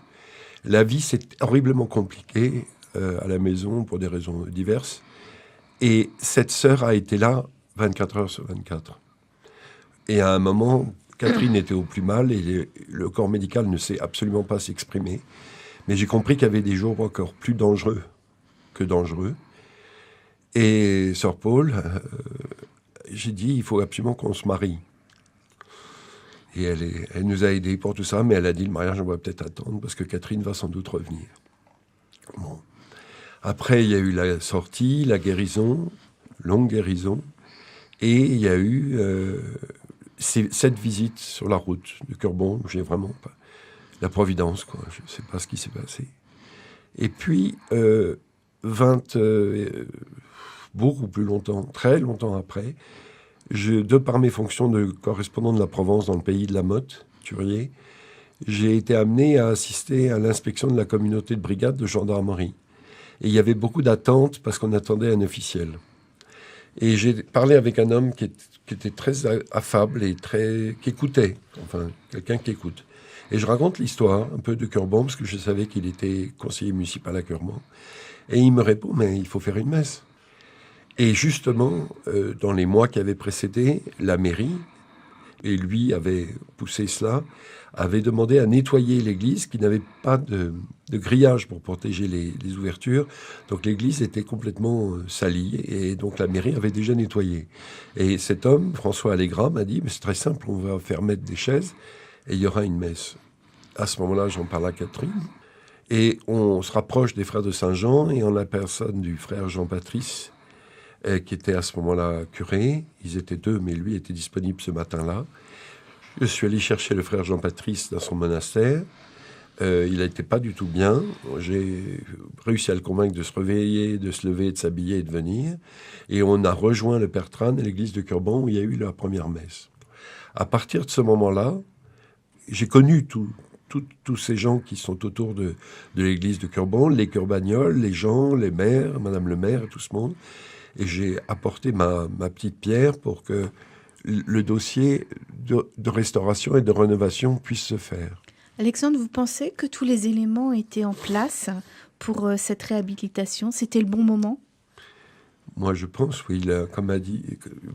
la vie s'est horriblement compliquée à la maison pour des raisons diverses. Et cette sœur a été là 24 heures sur 24. Et à un moment, Catherine était au plus mal et le corps médical ne sait absolument pas s'exprimer. Mais j'ai compris qu'il y avait des jours encore plus dangereux que dangereux. Et sœur Paul, j'ai dit, il faut absolument qu'on se marie. Et elle nous a aidés pour tout ça, mais elle a dit, le mariage, on va peut-être attendre parce que Catherine va sans doute revenir. Bon. Après, il y a eu la sortie, la guérison, longue guérison, et il y a eu cette visite sur la route de Curbon, où j'ai vraiment pas... La Providence, quoi. Je ne sais pas ce qui s'est passé. Et puis, beaucoup plus longtemps, très longtemps après, de par mes fonctions de correspondant de la Provence dans le pays de la Motte, Turier, j'ai été amené à assister à l'inspection de la communauté de brigade de gendarmerie. Et il y avait beaucoup d'attentes parce qu'on attendait un officiel. Et j'ai parlé avec un homme qui était très affable et qui écoutait, enfin, quelqu'un qui écoute. Et je raconte l'histoire un peu de Curbon, parce que je savais qu'il était conseiller municipal à Curbon. Et il me répond, mais il faut faire une messe. Et justement, dans les mois qui avaient précédé, la mairie, et lui avait poussé cela, avait demandé à nettoyer l'église qui n'avait pas de grillage pour protéger les ouvertures. Donc l'église était complètement salie et donc la mairie avait déjà nettoyé. Et cet homme, François Allégra, m'a dit, mais c'est très simple, on va faire mettre des chaises et il y aura une messe. À ce moment-là, j'en parle à Catherine. Et on se rapproche des frères de Saint-Jean et en la personne du frère Jean-Patrice, qui était à ce moment-là curé. Ils étaient deux, mais lui était disponible ce matin-là. Je suis allé chercher le frère Jean-Patrice dans son monastère. Il n'était pas du tout bien. J'ai réussi à le convaincre de se réveiller, de se lever, de s'habiller et de venir. Et on a rejoint le Père Tran à l'église de Curbon où il y a eu la première messe. À partir de ce moment-là, j'ai connu tous ces gens qui sont autour de l'église de Curbon, les Curbagnols, les gens, les maires, Madame le maire et tout ce monde. Et j'ai apporté ma petite pierre pour que le dossier de restauration et de rénovation puisse se faire. Alexandre, vous pensez que tous les éléments étaient en place pour cette réhabilitation? C'était le bon moment? Moi, je pense, oui. Comme a dit,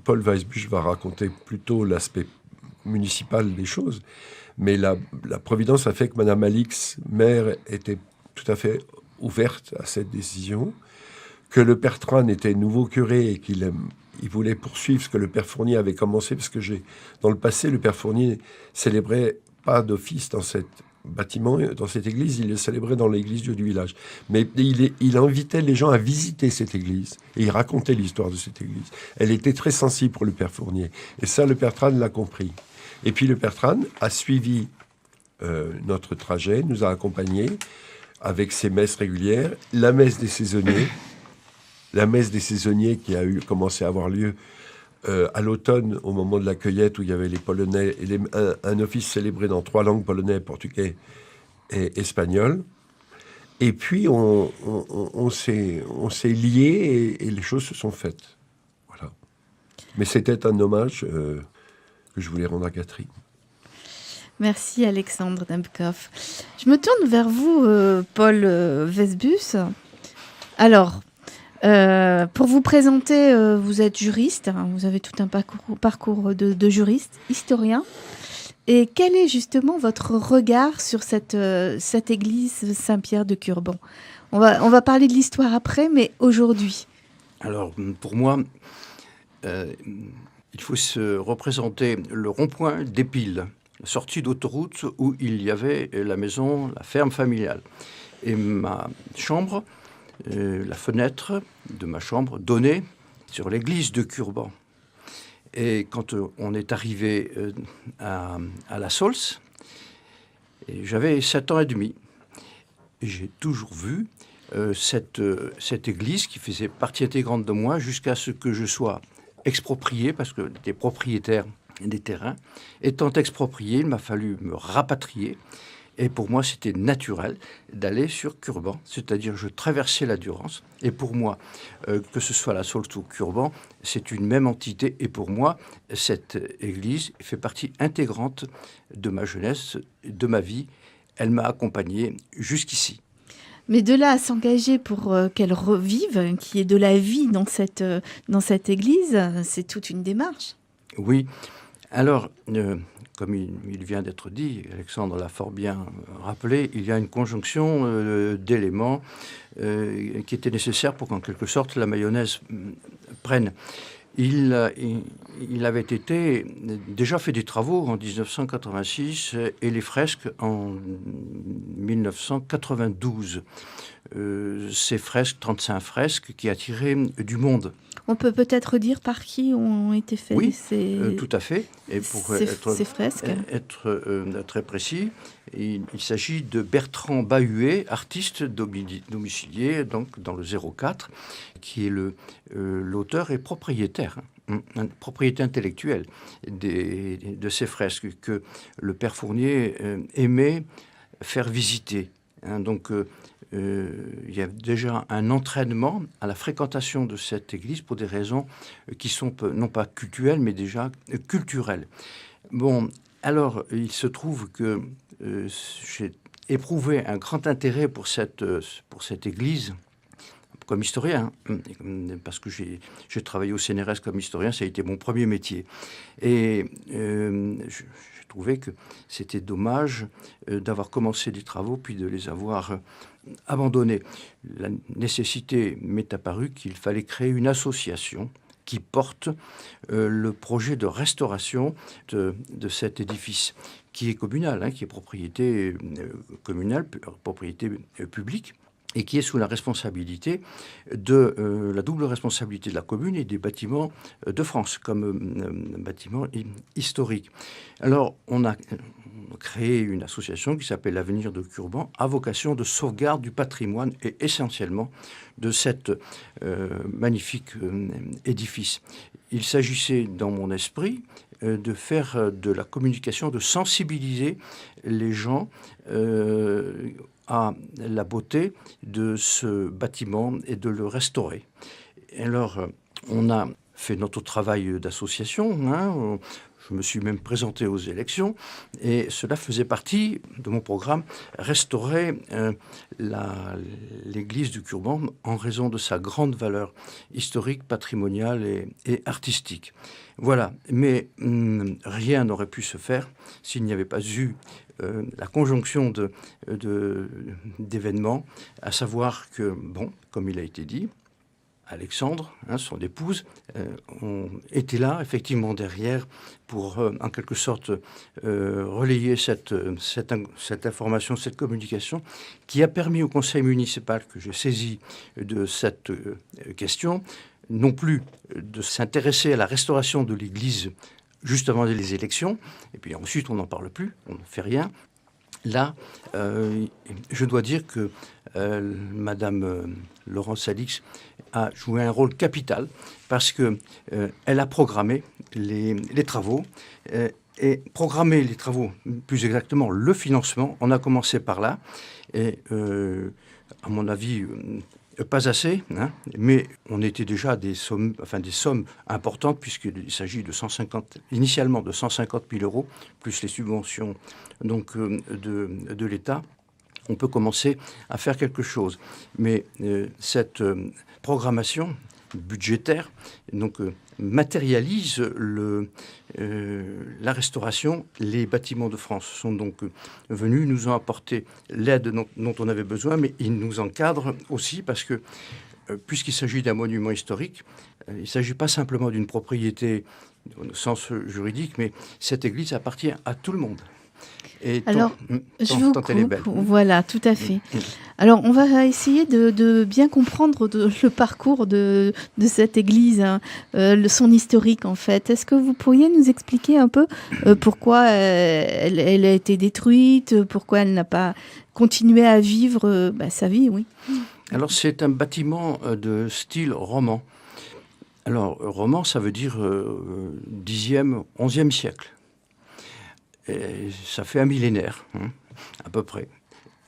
Paul Weisbuch va raconter plutôt l'aspect municipal des choses. Mais la Providence a fait que Madame Alix, maire, était tout à fait ouverte à cette décision, que le Père Tran était nouveau curé et qu'il voulait poursuivre ce que le Père Fournier avait commencé, parce que dans le passé, le Père Fournier célébrait pas d'office dans cet bâtiment, dans cette église, il le célébrait dans l'église du village. Mais il invitait les gens à visiter cette église, et il racontait l'histoire de cette église. Elle était très sensible pour le Père Fournier, et ça, le Père Tran l'a compris. Et puis le Père Tran a suivi notre trajet, nous a accompagnés avec ses messes régulières, la messe des saisonniers, qui a commencé à avoir lieu à l'automne, au moment de la cueillette, où il y avait les Polonais, et un office célébré dans 3 langues, polonais, portugais et espagnol. Et puis, on s'est liés et les choses se sont faites. Voilà. Mais c'était un hommage que je voulais rendre à Catherine. Merci Alexandre Dembkoff. Je me tourne vers vous, Paul Weisbuch. Alors, pour vous présenter, vous êtes juriste, hein, vous avez tout un parcours de juriste, historien. Et quel est justement votre regard sur cette église Saint-Pierre de Curbon? On va parler de l'histoire après, mais aujourd'hui. Alors, pour moi, il faut se représenter le rond-point d'Épile, la sortie d'autoroute où il y avait la maison, la ferme familiale. Et ma chambre, la fenêtre de ma chambre donnait sur l'église de Curbon. Et quand on est arrivé à la Saulce, j'avais 7 ans et demi. Et j'ai toujours vu cette église qui faisait partie intégrante de moi jusqu'à ce que je sois exproprié, parce que des propriétaires des terrains étant expropriés, il m'a fallu me rapatrier. Et pour moi, c'était naturel d'aller sur Curban, c'est-à-dire je traversais la Durance. Et pour moi, que ce soit la Saulce ou Curban, c'est une même entité. Et pour moi, cette église fait partie intégrante de ma jeunesse, de ma vie. Elle m'a accompagné jusqu'ici. Mais de là à s'engager pour qu'elle revive, qu'il y ait de la vie dans cette église, c'est toute une démarche. Oui. Alors, comme il vient d'être dit, Alexandre l'a fort bien rappelé, il y a une conjonction d'éléments qui étaient nécessaires pour qu'en quelque sorte la mayonnaise prenne. Il avait été déjà fait des travaux en 1986 et les fresques en 1992. Ces fresques, 35 fresques, qui attiraient du monde. On peut peut-être dire par qui ont été faites tout à fait. Et pour ces fresques. Être très précis, il s'agit de Bertrand Bahuet, artiste domicilié donc dans le 04, qui est l'auteur et propriétaire, propriété intellectuelle de ces fresques que le père Fournier aimait faire visiter. Donc, il y a déjà un entraînement à la fréquentation de cette église pour des raisons qui sont non pas cultuelles, mais déjà culturelles. Bon, alors, il se trouve que j'ai éprouvé un grand intérêt pour cette église comme historien, parce que j'ai travaillé au CNRS comme historien, ça a été mon premier métier. Et j'ai trouvé que c'était dommage d'avoir commencé des travaux puis de les avoir abandonnés. La nécessité m'est apparue qu'il fallait créer une association qui porte le projet de restauration de cet édifice, qui est communal, qui est propriété communale, propriété publique, et qui est sous la responsabilité de la double responsabilité de la commune et des bâtiments de France, comme bâtiments historiques. Alors, on a créé une association qui s'appelle l'Avenir de Curban, à vocation de sauvegarde du patrimoine et essentiellement de cet magnifique édifice. Il s'agissait, dans mon esprit, de faire de la communication, de sensibiliser les gens à la beauté de ce bâtiment et de le restaurer. Et alors, on a fait notre travail d'association, je me suis même présenté aux élections, et cela faisait partie de mon programme, restaurer l'église du Curban en raison de sa grande valeur historique, patrimoniale et artistique. Voilà, mais rien n'aurait pu se faire s'il n'y avait pas eu la conjonction d'événements, à savoir que, bon, comme il a été dit, Alexandre, son épouse, était là, effectivement, derrière, pour, en quelque sorte, relayer cette information, cette communication, qui a permis au conseil municipal que j'ai saisi de cette question, non plus de s'intéresser à la restauration de l'église juste avant les élections, et puis ensuite on n'en parle plus, on ne fait rien. Là, je dois dire que Madame Laurence Alix a joué un rôle capital parce qu'elle a programmé les travaux et programmé les travaux, plus exactement le financement. On a commencé par là et à mon avis, pas assez, mais on était déjà à des sommes importantes puisqu'il s'agit initialement de 150 000 euros, plus les subventions donc, de l'État. On peut commencer à faire quelque chose. Mais cette programmation budgétaire donc, matérialise la restauration. Les bâtiments de France sont donc venus, nous ont apporté l'aide dont on avait besoin, mais ils nous encadrent aussi parce que, puisqu'il s'agit d'un monument historique, il ne s'agit pas simplement d'une propriété au sens juridique, mais cette église appartient à tout le monde. Et alors, je vous coupe, voilà, tout à fait. Alors, on va essayer de bien comprendre le parcours de cette église, son historique en fait. Est-ce que vous pourriez nous expliquer un peu pourquoi elle a été détruite, pourquoi elle n'a pas continué à vivre sa vie, oui. Alors, c'est un bâtiment de style roman. Alors, roman, ça veut dire 10e, 11e siècle. Et ça fait un millénaire. à peu près.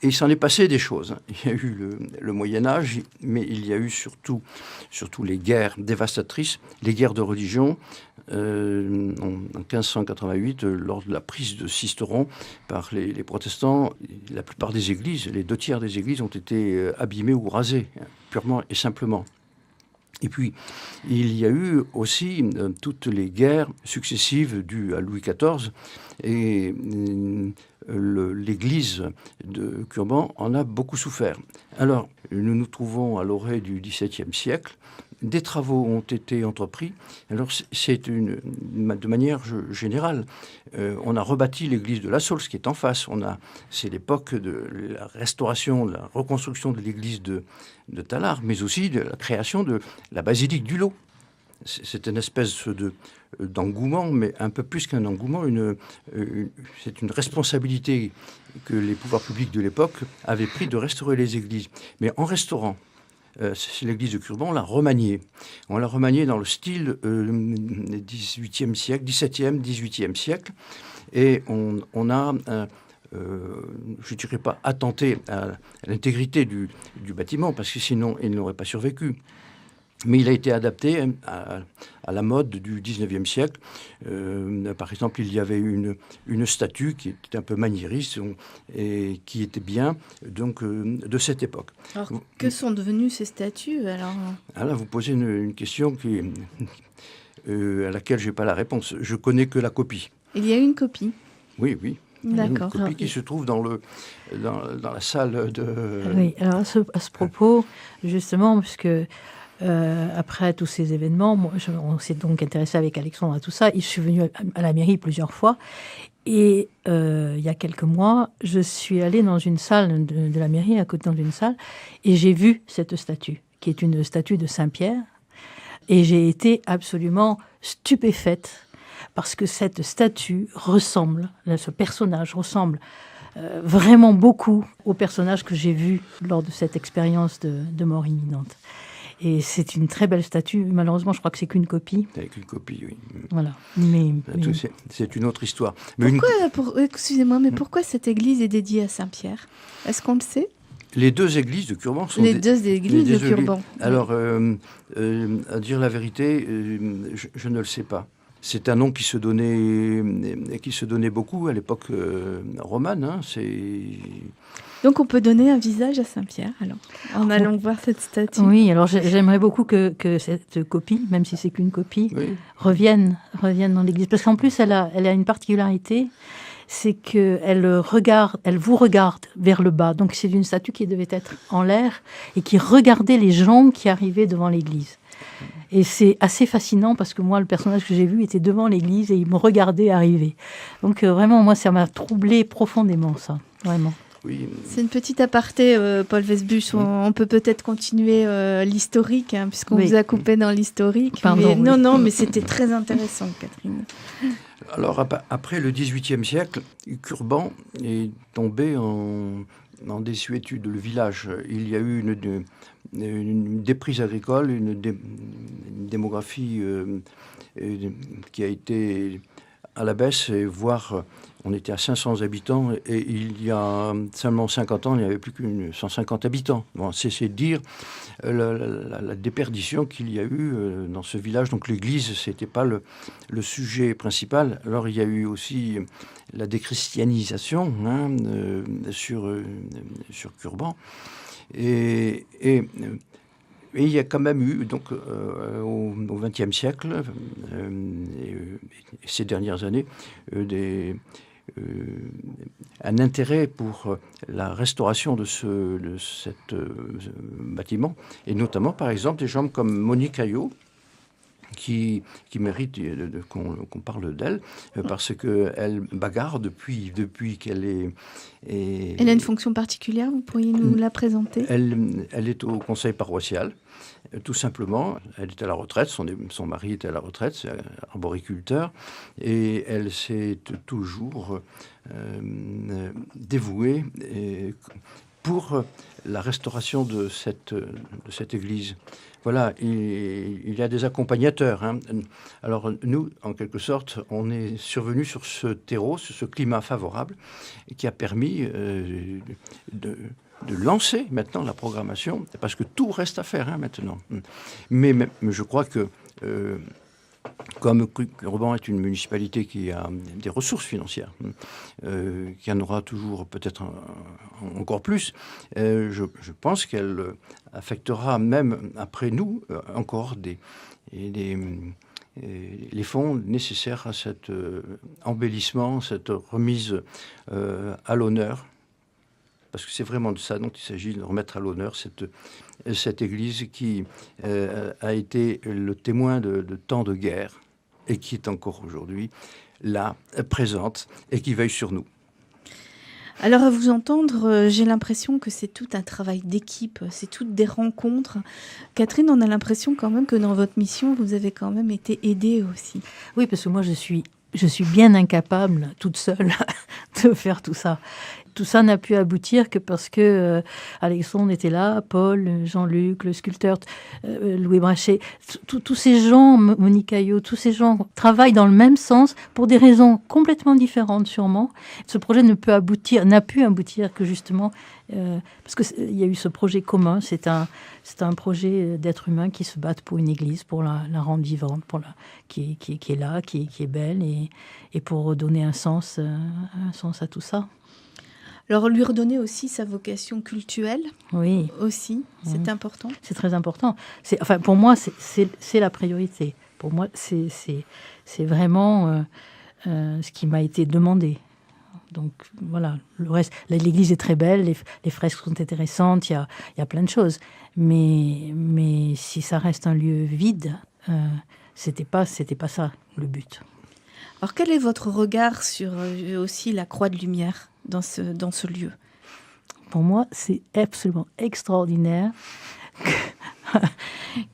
Et il s'en est passé des choses. Il y a eu le Moyen-Âge, mais il y a eu surtout les guerres dévastatrices, les guerres de religion. En 1588, lors de la prise de Sisteron par les protestants, la plupart des églises, les 2/3 des églises ont été abîmées ou rasées, purement et simplement. Et puis, il y a eu aussi toutes les guerres successives dues à Louis XIV, et l'église de Curban en a beaucoup souffert. Alors, nous nous trouvons à l'orée du XVIIe siècle. Des travaux ont été entrepris. Alors, c'est de manière générale. On a rebâti l'église de La Saulce, qui est en face. C'est l'époque de la restauration, de la reconstruction de l'église de Tallard, mais aussi de la création de la basilique du Lot. C'est une espèce d'engouement, mais un peu plus qu'un engouement, c'est une responsabilité que les pouvoirs publics de l'époque avaient pris de restaurer les églises. Mais en restaurant, c'est l'église de Curban, on l'a remaniée. On l'a remaniée dans le style XVIIe siècle, XVIIe, XVIIIe siècle, et on a... je ne dirais pas attenté à l'intégrité du bâtiment, parce que sinon il n'aurait pas survécu. Mais il a été adapté à la mode du 19e siècle. Par exemple, il y avait une statue qui était un peu maniériste et qui était bien donc, de cette époque. Alors, que sont devenues ces statues alors là, vous posez une question à laquelle je n'ai pas la réponse. Je connais que la copie. Il y a une copie. Oui. D'accord. Une copie qui se trouve dans la salle de... Oui, alors à ce propos, justement, puisque... après tous ces événements, on s'est donc intéressé avec Alexandre à tout ça. Je suis venue à la mairie plusieurs fois. Et il y a quelques mois, je suis allée dans une salle de la mairie, à côté d'une salle, et j'ai vu cette statue, qui est une statue de Saint-Pierre. Et j'ai été absolument stupéfaite, parce que cette statue ressemble, ce personnage ressemble vraiment beaucoup au personnage que j'ai vu lors de cette expérience de mort imminente. Et c'est une très belle statue. Malheureusement, je crois que c'est qu'une copie. Avec une copie, oui. Voilà. Mais... C'est une autre histoire. Excusez-moi, mais pourquoi cette église est dédiée à Saint-Pierre? Est-ce qu'on le sait? Les deux églises de Curban sont... Les deux églises de Curban. Alors, à dire la vérité, je ne le sais pas. C'est un nom qui se donnait beaucoup à l'époque romane. Donc on peut donner un visage à Saint-Pierre, alors, en allant voir cette statue. Oui, alors j'aimerais beaucoup que cette copie, même si c'est qu'une copie, revienne dans l'église. Parce qu'en plus, elle a une particularité, c'est qu'elle vous regarde vers le bas. Donc c'est une statue qui devait être en l'air et qui regardait les gens qui arrivaient devant l'église. Et c'est assez fascinant parce que moi, le personnage que j'ai vu était devant l'église et il me regardait arriver. Donc vraiment, moi, ça m'a troublé profondément, ça, vraiment. Oui. C'est une petite aparté, Paul Vesbusch. On peut peut-être continuer l'historique, puisqu'on vous a coupé dans l'historique. Pardon, Non, mais c'était très intéressant, Catherine. Alors, après le XVIIIe siècle, Curban est tombé en désuétude. Le village, il y a eu une déprise agricole, une démographie qui a été à la baisse, et voire on était à 500 habitants, et il y a seulement 50 ans, il n'y avait plus que 150 habitants. Bon, c'est dire la déperdition qu'il y a eu dans ce village. Donc l'église, ce n'était pas le sujet principal. Alors il y a eu aussi la déchristianisation sur Curban. Et il y a quand même eu, donc, au XXe siècle, ces dernières années, un intérêt pour la restauration de cet bâtiment, et notamment, par exemple, des gens comme Monique Ayot, qui mérite qu'on parle d'elle, parce qu'elle bagarre depuis qu'elle est... Elle a une fonction particulière, vous pourriez nous la présenter? Elle est au conseil paroissial, tout simplement. Elle est à la retraite, son mari est à la retraite, c'est arboriculteur, et elle s'est toujours dévouée pour la restauration de cette église. Voilà, il y a des accompagnateurs. Hein. Alors nous, en quelque sorte, on est survenu sur ce terreau, sur ce climat favorable, qui a permis de lancer maintenant la programmation, parce que tout reste à faire maintenant. Mais je crois que comme Cruban est une municipalité qui a des ressources financières, qui en aura toujours peut-être encore plus, je pense qu'elle affectera même après nous encore les fonds nécessaires à cet embellissement, cette remise à l'honneur. Parce que c'est vraiment de ça dont il s'agit, de remettre à l'honneur cette église qui a été le témoin de tant de guerres et qui est encore aujourd'hui là, présente et qui veille sur nous. Alors à vous entendre, j'ai l'impression que c'est tout un travail d'équipe, c'est toutes des rencontres. Catherine, on a l'impression quand même que dans votre mission, vous avez quand même été aidée aussi. Oui, parce que moi, je suis bien incapable, toute seule, de faire tout ça. Tout ça n'a pu aboutir que parce que Alexandre était là, Paul, Jean-Luc, le sculpteur, Louis Brachet, tous ces gens, Monique Caillot, tous ces gens travaillent dans le même sens pour des raisons complètement différentes sûrement. Ce projet n'a pu aboutir que justement parce qu'il y a eu ce projet commun. C'est un projet d'êtres humains qui se battent pour une église, pour la rendre vivante, qui est là, qui est belle et pour donner un sens à tout ça. Alors, lui redonner aussi sa vocation cultuelle. Oui. Aussi, c'est important. C'est très important. Pour moi, c'est la priorité. Pour moi, c'est vraiment ce qui m'a été demandé. Donc, voilà. Le reste, l'église est très belle, les fresques sont intéressantes, il y a plein de choses. Mais si ça reste un lieu vide, c'était pas ça, le but. Alors, quel est votre regard sur aussi la Croix de Lumière dans ce lieu? Pour moi, c'est absolument extraordinaire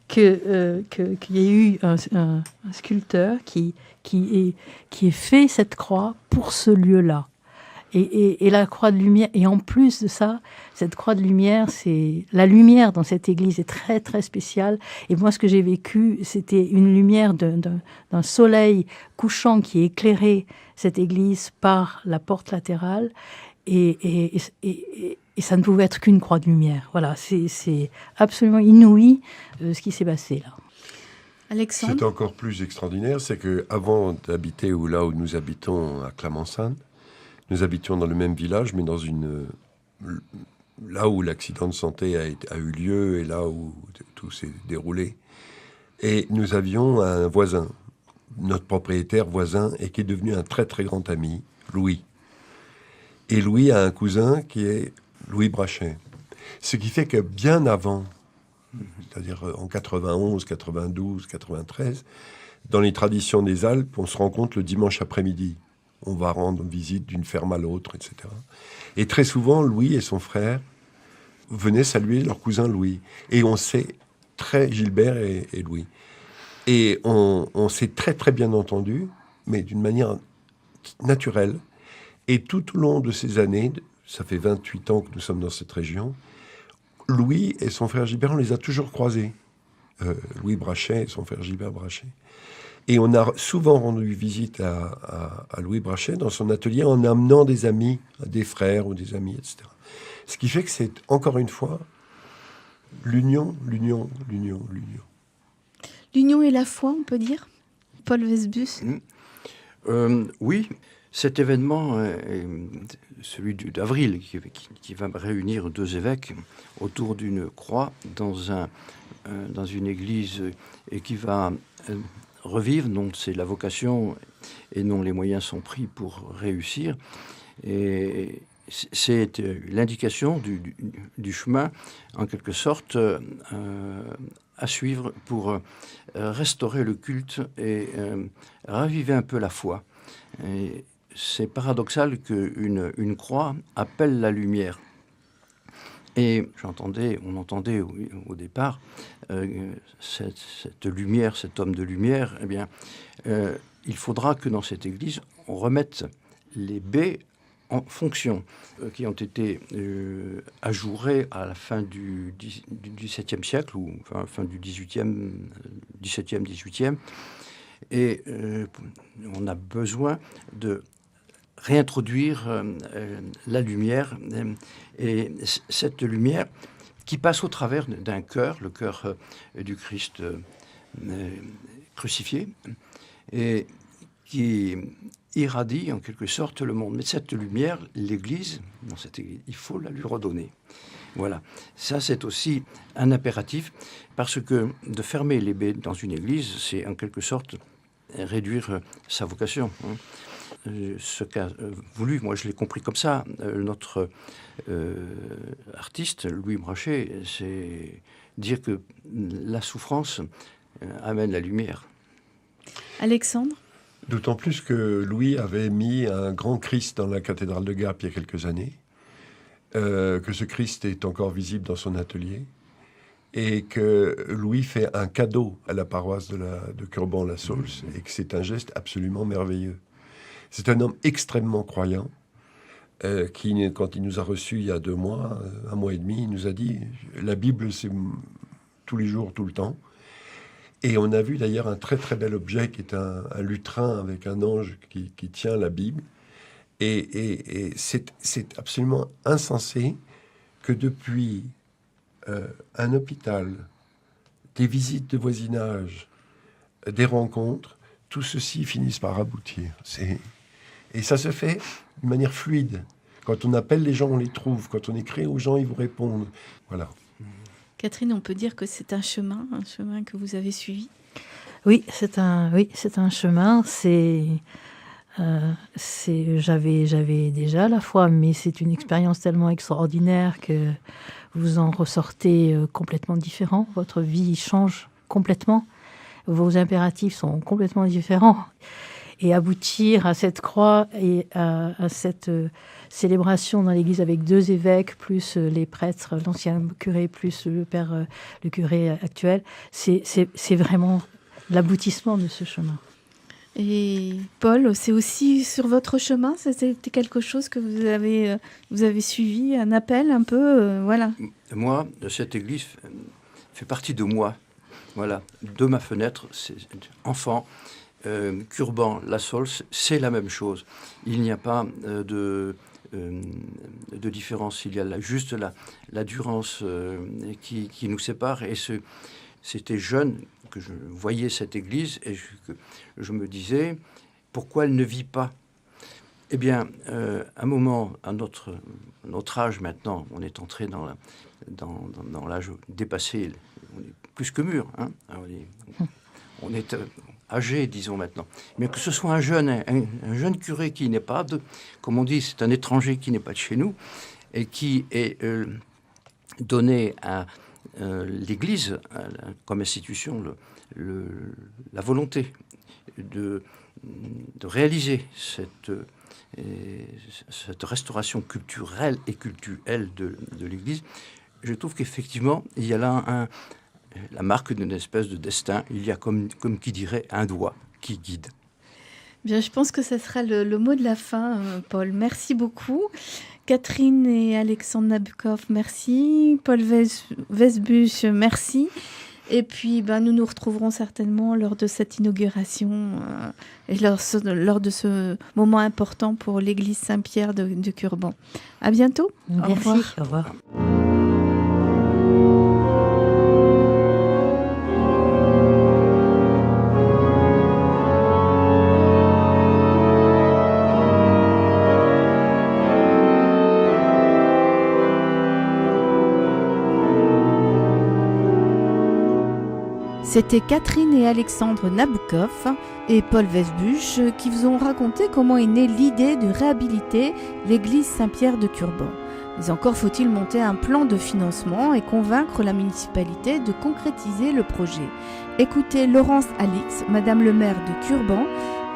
qu'il y ait eu un sculpteur qui ait fait cette croix pour ce lieu-là. Et la croix de lumière, et en plus de ça, cette croix de lumière, c'est la lumière dans cette église est très très spéciale. Et moi, ce que j'ai vécu, c'était une lumière d'un soleil couchant qui éclairait cette église par la porte latérale, et ça ne pouvait être qu'une croix de lumière. Voilà, c'est absolument inouï ce qui s'est passé là. Alexandre ? C'est encore plus extraordinaire, c'est que avant d'habiter là où nous habitons à Clamensane, nous habitions dans le même village, mais là où l'accident de santé a eu lieu et là où tout s'est déroulé. Et nous avions un voisin, notre propriétaire voisin, et qui est devenu un très très grand ami, Louis. Et Louis a un cousin qui est Louis Brachet. Ce qui fait que bien avant, c'est-à-dire en 91, 92, 93, dans les traditions des Alpes, on se rencontre le dimanche après-midi. On va rendre visite d'une ferme à l'autre, etc. Et très souvent, Louis et son frère venaient saluer leur cousin Louis. Et on s'est Gilbert et Louis. Et on s'est très très bien entendus, mais d'une manière naturelle. Et tout au long de ces années, ça fait 28 ans que nous sommes dans cette région, Louis et son frère Gilbert, on les a toujours croisés. Louis Brachet et son frère Gilbert Brachet. Et on a souvent rendu visite à Louis Brachet dans son atelier en amenant des amis, des frères ou des amis, etc. Ce qui fait que c'est, encore une fois, l'union. L'union et la foi, on peut dire, Paul Vesbus. Oui, cet événement, celui d'avril, qui va réunir deux évêques autour d'une croix dans une église et qui va revivre, donc c'est la vocation et non les moyens sont pris pour réussir. Et c'est l'indication du chemin, en quelque sorte, à suivre pour restaurer le culte et raviver un peu la foi. Et c'est paradoxal qu'une croix appelle la lumière. Et on entendait au départ cette lumière, cet homme de lumière. Eh bien, il faudra que dans cette église, on remette les baies en fonction qui ont été ajourées à la fin du XVIIe siècle, ou enfin, fin du XVIIIe, XVIIe, XVIIIe. Et on a besoin de réintroduire la lumière, et cette lumière qui passe au travers d'un cœur, le cœur du Christ crucifié, et qui irradie en quelque sorte le monde. Mais cette lumière, l'Église, il faut la lui redonner. Voilà. Ça, c'est aussi un impératif, parce que de fermer les baies dans une église, c'est en quelque sorte réduire sa vocation. Ce qu'a voulu, moi je l'ai compris comme ça, notre artiste, Louis Brachet, c'est dire que la souffrance amène la lumière. Alexandre ? D'autant plus que Louis avait mis un grand Christ dans la cathédrale de Gap il y a quelques années, que ce Christ est encore visible dans son atelier, et que Louis fait un cadeau à la paroisse de Curban-la-Saulce, et que c'est un geste absolument merveilleux. C'est un homme extrêmement croyant, qui, quand il nous a reçus il y a 2 mois, 1 mois et demi, il nous a dit « La Bible, c'est tous les jours, tout le temps ». Et on a vu d'ailleurs un très très bel objet qui est un lutrin avec un ange qui tient la Bible. Et c'est absolument insensé que depuis un hôpital, des visites de voisinage, des rencontres, tout ceci finisse par aboutir. Et ça se fait de manière fluide. Quand on appelle les gens, on les trouve. Quand on écrit aux gens, ils vous répondent. Voilà. Catherine, on peut dire que c'est un chemin que vous avez suivi. Oui, c'est un chemin. J'avais déjà la foi, mais c'est une expérience tellement extraordinaire que vous en ressortez complètement différent. Votre vie change complètement. Vos impératifs sont complètement différents. Et aboutir à cette croix et à cette célébration dans l'église avec 2 évêques, plus les prêtres, l'ancien curé, plus le curé actuel, c'est vraiment l'aboutissement de ce chemin. Et Paul, c'est aussi sur votre chemin, c'était quelque chose que vous avez suivi, un appel un peu, voilà. Moi, cette église fait partie de moi, voilà, de ma fenêtre, c'est enfant. Curban-la-Saulce, c'est la même chose. Il n'y a pas de différence. Il y a juste la durance qui nous sépare. Et c'était jeune que je voyais cette église et je me disais, pourquoi elle ne vit pas ? Eh bien, à un moment, à notre âge maintenant, on est entré dans l'âge dépassé, on est plus que mûr. Hein, on est âgé, disons maintenant. Mais que ce soit un jeune curé qui n'est pas comme on dit, c'est un étranger qui n'est pas de chez nous, et qui est donné à l'Église comme institution la volonté de réaliser cette restauration culturelle et cultuelle de l'Église. Je trouve qu'effectivement, il y a là la marque d'une espèce de destin. Il y a comme qui dirait un doigt qui guide. Bien, je pense que ce sera le mot de la fin, Paul. Merci beaucoup. Catherine et Alexandre Nabokov, merci. Paul Wesbusch, merci. Et puis, nous nous retrouverons certainement lors de cette inauguration et lors de ce moment important pour l'église Saint-Pierre de Curban. À bientôt. Merci. Au revoir. Au revoir. C'était Catherine et Alexandre Nabokov et Paul Wesbusch qui vous ont raconté comment est née l'idée de réhabiliter l'église Saint-Pierre de Curban. Mais encore faut-il monter un plan de financement et convaincre la municipalité de concrétiser le projet. Écoutez Laurence Alix, Madame le maire de Curban,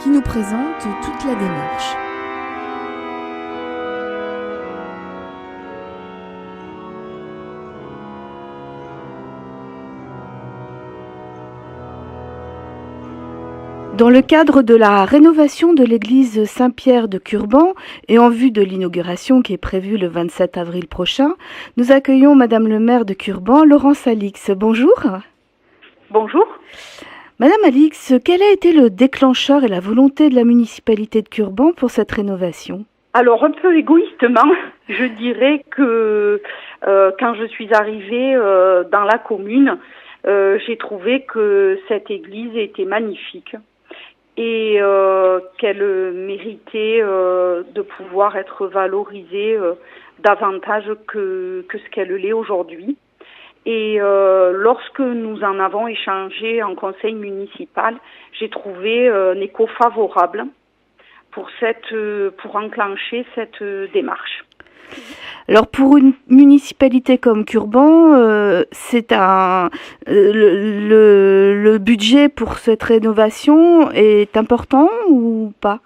qui nous présente toute la démarche. Dans le cadre de la rénovation de l'église Saint-Pierre de Curban et en vue de l'inauguration qui est prévue le 27 avril prochain, nous accueillons Madame le maire de Curban, Laurence Alix. Bonjour. Bonjour. Madame Alix, quel a été le déclencheur et la volonté de la municipalité de Curban pour cette rénovation ? Alors, un peu égoïstement, je dirais que quand je suis arrivée dans la commune, j'ai trouvé que cette église était magnifique et qu'elle méritait de pouvoir être valorisée davantage que ce qu'elle l'est aujourd'hui. Et lorsque nous en avons échangé en conseil municipal, j'ai trouvé un écho favorable pour enclencher cette démarche. Alors pour une municipalité comme Curban, c'est le budget pour cette rénovation est important ou pas ?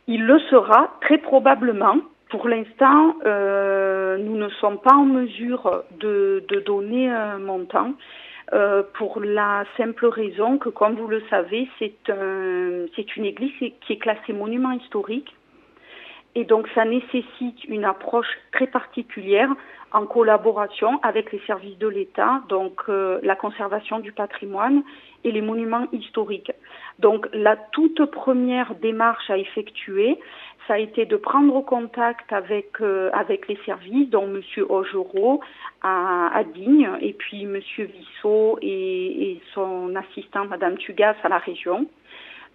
Il le sera très probablement. Pour l'instant, nous ne sommes pas en mesure de donner un montant pour la simple raison que, comme vous le savez, c'est une église qui est classée monument historique. Et donc, ça nécessite une approche très particulière en collaboration avec les services de l'État, donc la conservation du patrimoine et les monuments historiques. Donc, la toute première démarche à effectuer, ça a été de prendre contact avec les services, dont M. Augereau à Digne, et puis M. Vissot et son assistant, Mme Tugas, à la région,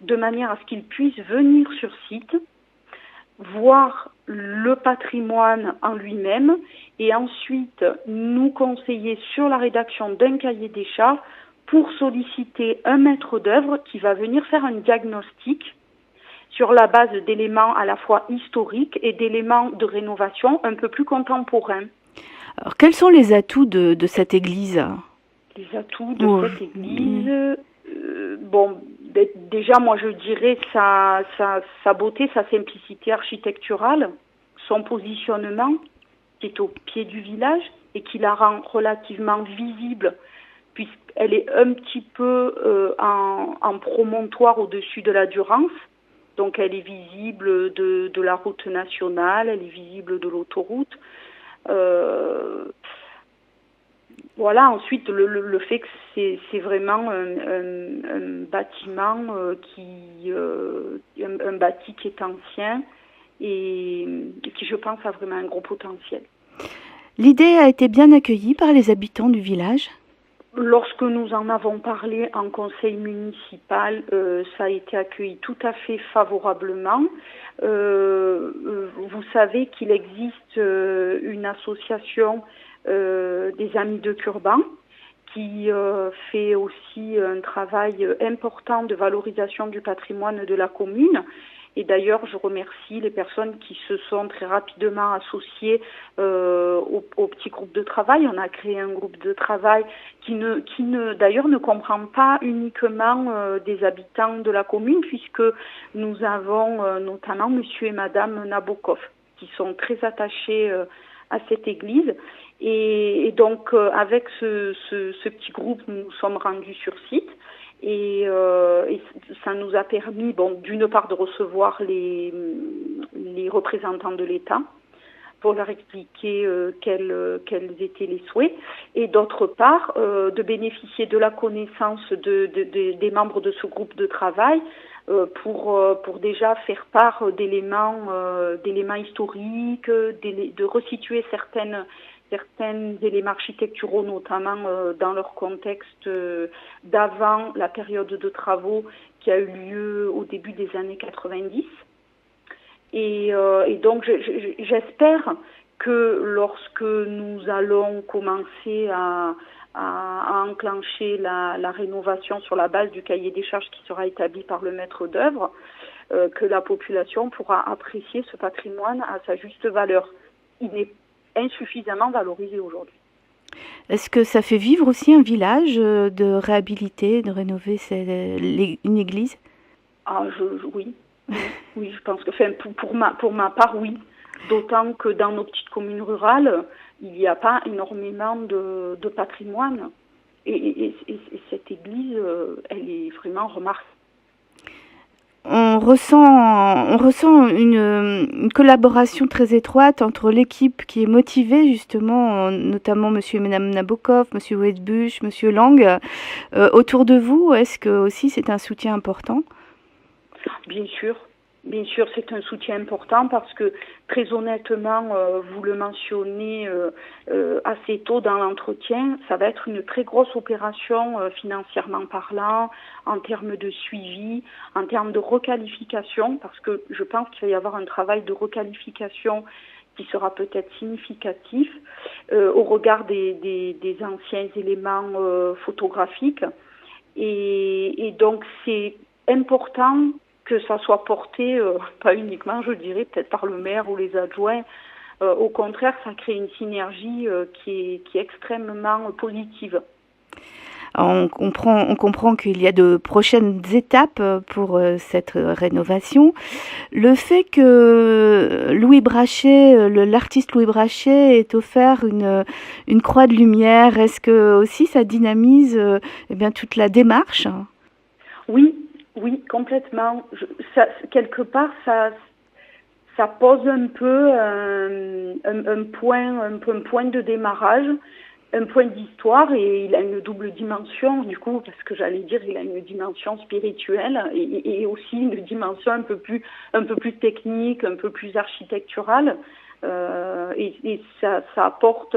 de manière à ce qu'ils puissent venir sur site, voir le patrimoine en lui-même et ensuite nous conseiller sur la rédaction d'un cahier des charges pour solliciter un maître d'œuvre qui va venir faire un diagnostic sur la base d'éléments à la fois historiques et d'éléments de rénovation un peu plus contemporains. Alors quels sont les atouts de cette église ? Les atouts de cette église, déjà, moi, je dirais sa beauté, sa simplicité architecturale, son positionnement, qui est au pied du village et qui la rend relativement visible, puisqu'elle est un petit peu en promontoire au-dessus de la Durance. Donc, elle est visible de la route nationale, elle est visible de l'autoroute. Voilà, ensuite, le fait que c'est vraiment un bâtiment un bâti qui est ancien et qui, je pense, a vraiment un gros potentiel. L'idée a été bien accueillie par les habitants du village ? Lorsque nous en avons parlé en conseil municipal, ça a été accueilli tout à fait favorablement. Vous savez qu'il existe une association des Amis de Curban qui fait aussi un travail important de valorisation du patrimoine de la commune. Et d'ailleurs, je remercie les personnes qui se sont très rapidement associées au petit groupe de travail. On a créé un groupe de travail qui d'ailleurs ne comprend pas uniquement des habitants de la commune, puisque nous avons notamment monsieur et madame Nabokov, qui sont très attachés à cette église. Et donc, avec ce petit groupe, nous nous sommes rendus sur site. Et ça nous a permis, d'une part, de recevoir les représentants de l'État pour leur expliquer quels étaient les souhaits, et d'autre part, de bénéficier de la connaissance des membres de ce groupe de travail pour déjà faire part d'éléments historiques, de resituer certains éléments architecturaux, notamment dans leur contexte d'avant la période de travaux qui a eu lieu au début des années 90. Et donc, j'espère que lorsque nous allons commencer à enclencher la rénovation sur la base du cahier des charges qui sera établi par le maître d'œuvre, que la population pourra apprécier ce patrimoine à sa juste valeur. Il n'est insuffisamment valorisé aujourd'hui. Est-ce que ça fait vivre aussi un village de réhabiliter, de rénover une église ? Oui. Oui, je pense que pour ma part, oui. D'autant que dans nos petites communes rurales, il n'y a pas énormément de patrimoine. Et cette église, elle est vraiment remarquable. on ressent une collaboration très étroite entre l'équipe qui est motivée justement, notamment Monsieur et Madame Nabokov, Monsieur Wedbush, Monsieur Lang. Autour de vous, est-ce que aussi c'est un soutien important? Bien sûr, c'est un soutien important parce que, très honnêtement, vous le mentionnez assez tôt dans l'entretien, ça va être une très grosse opération financièrement parlant, en termes de suivi, en termes de requalification, parce que je pense qu'il va y avoir un travail de requalification qui sera peut-être significatif au regard des anciens éléments photographiques. Et donc, c'est important que ça soit porté, pas uniquement, je dirais, peut-être par le maire ou les adjoints. Au contraire, ça crée une synergie qui est extrêmement positive. On comprend qu'il y a de prochaines étapes pour cette rénovation. Le fait que Louis Brachet, l'artiste Louis Brachet, ait offert une croix de lumière, est-ce que aussi ça dynamise toute la démarche? Oui, complètement. Quelque part, ça pose un peu un point de démarrage, un point d'histoire, et il a une double dimension du coup, parce que j'allais dire, il a une dimension spirituelle et aussi une dimension un peu plus technique, un peu plus architecturale, et ça apporte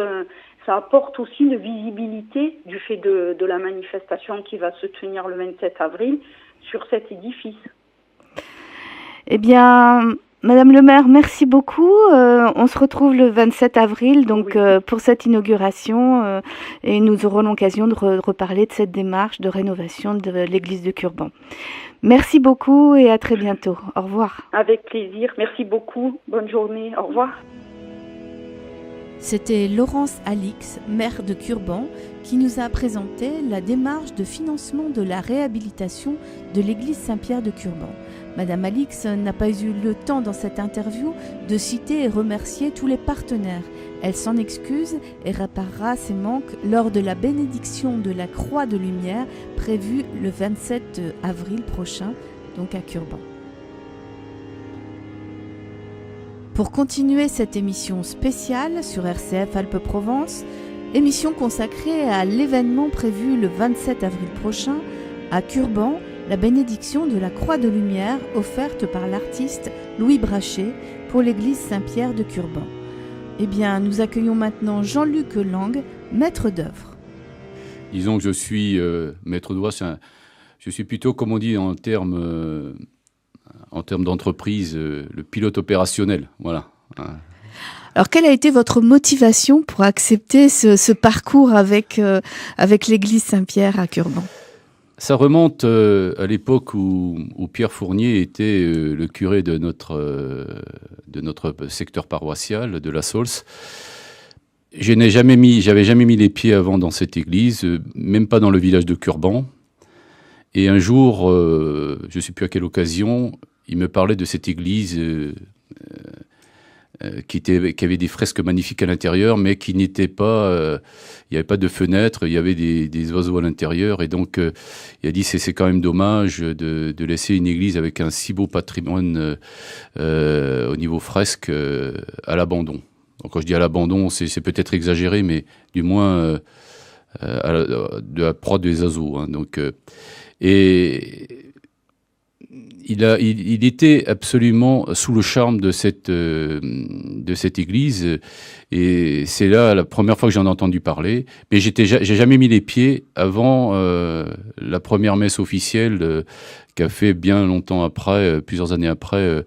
aussi une visibilité du fait de la manifestation qui va se tenir le 27 avril sur cet édifice. Eh bien, Madame le maire, merci beaucoup. On se retrouve le 27 avril donc, pour cette inauguration et nous aurons l'occasion de reparler de cette démarche de rénovation de l'église de Curban. Merci beaucoup et à très bientôt. Au revoir. Avec plaisir. Merci beaucoup. Bonne journée. Au revoir. C'était Laurence Alix, maire de Curban, qui nous a présenté la démarche de financement de la réhabilitation de l'église Saint-Pierre de Curban. Madame Alix n'a pas eu le temps dans cette interview de citer et remercier tous les partenaires. Elle s'en excuse et réparera ses manques lors de la bénédiction de la Croix de Lumière prévue le 27 avril prochain, donc à Curban. Pour continuer cette émission spéciale sur RCF Alpes-Provence, émission consacrée à l'événement prévu le 27 avril prochain à Curban, la bénédiction de la Croix de Lumière offerte par l'artiste Louis Brachet pour l'église Saint-Pierre de Curban. Eh bien, nous accueillons maintenant Jean-Luc Lang, maître d'œuvre. Disons que je suis maître d'œuvre, je suis plutôt, comme on dit en termes d'entreprise, le pilote opérationnel. Voilà. Alors, quelle a été votre motivation pour accepter ce parcours avec l'église Saint-Pierre à Curban ? Ça remonte à l'époque où Pierre Fournier était le curé de notre secteur paroissial, de la Saulce. J'avais jamais mis les pieds avant dans cette église, même pas dans le village de Curban. Et un jour, je ne sais plus à quelle occasion, il me parlait de cette église qui avait des fresques magnifiques à l'intérieur, mais qui n'était pas... il n'y avait pas de fenêtres, il y avait des oiseaux à l'intérieur. Et donc, il a dit c'est quand même dommage de laisser une église avec un si beau patrimoine au niveau fresque à l'abandon. Donc, quand je dis à l'abandon, c'est peut-être exagéré, mais du moins de la proie des oiseaux. Hein. Donc... Et il était absolument sous le charme de cette église, et c'est là la première fois que j'en ai entendu parler. Mais j'ai jamais mis les pieds avant la première messe officielle qu'a fait bien longtemps après, plusieurs années après,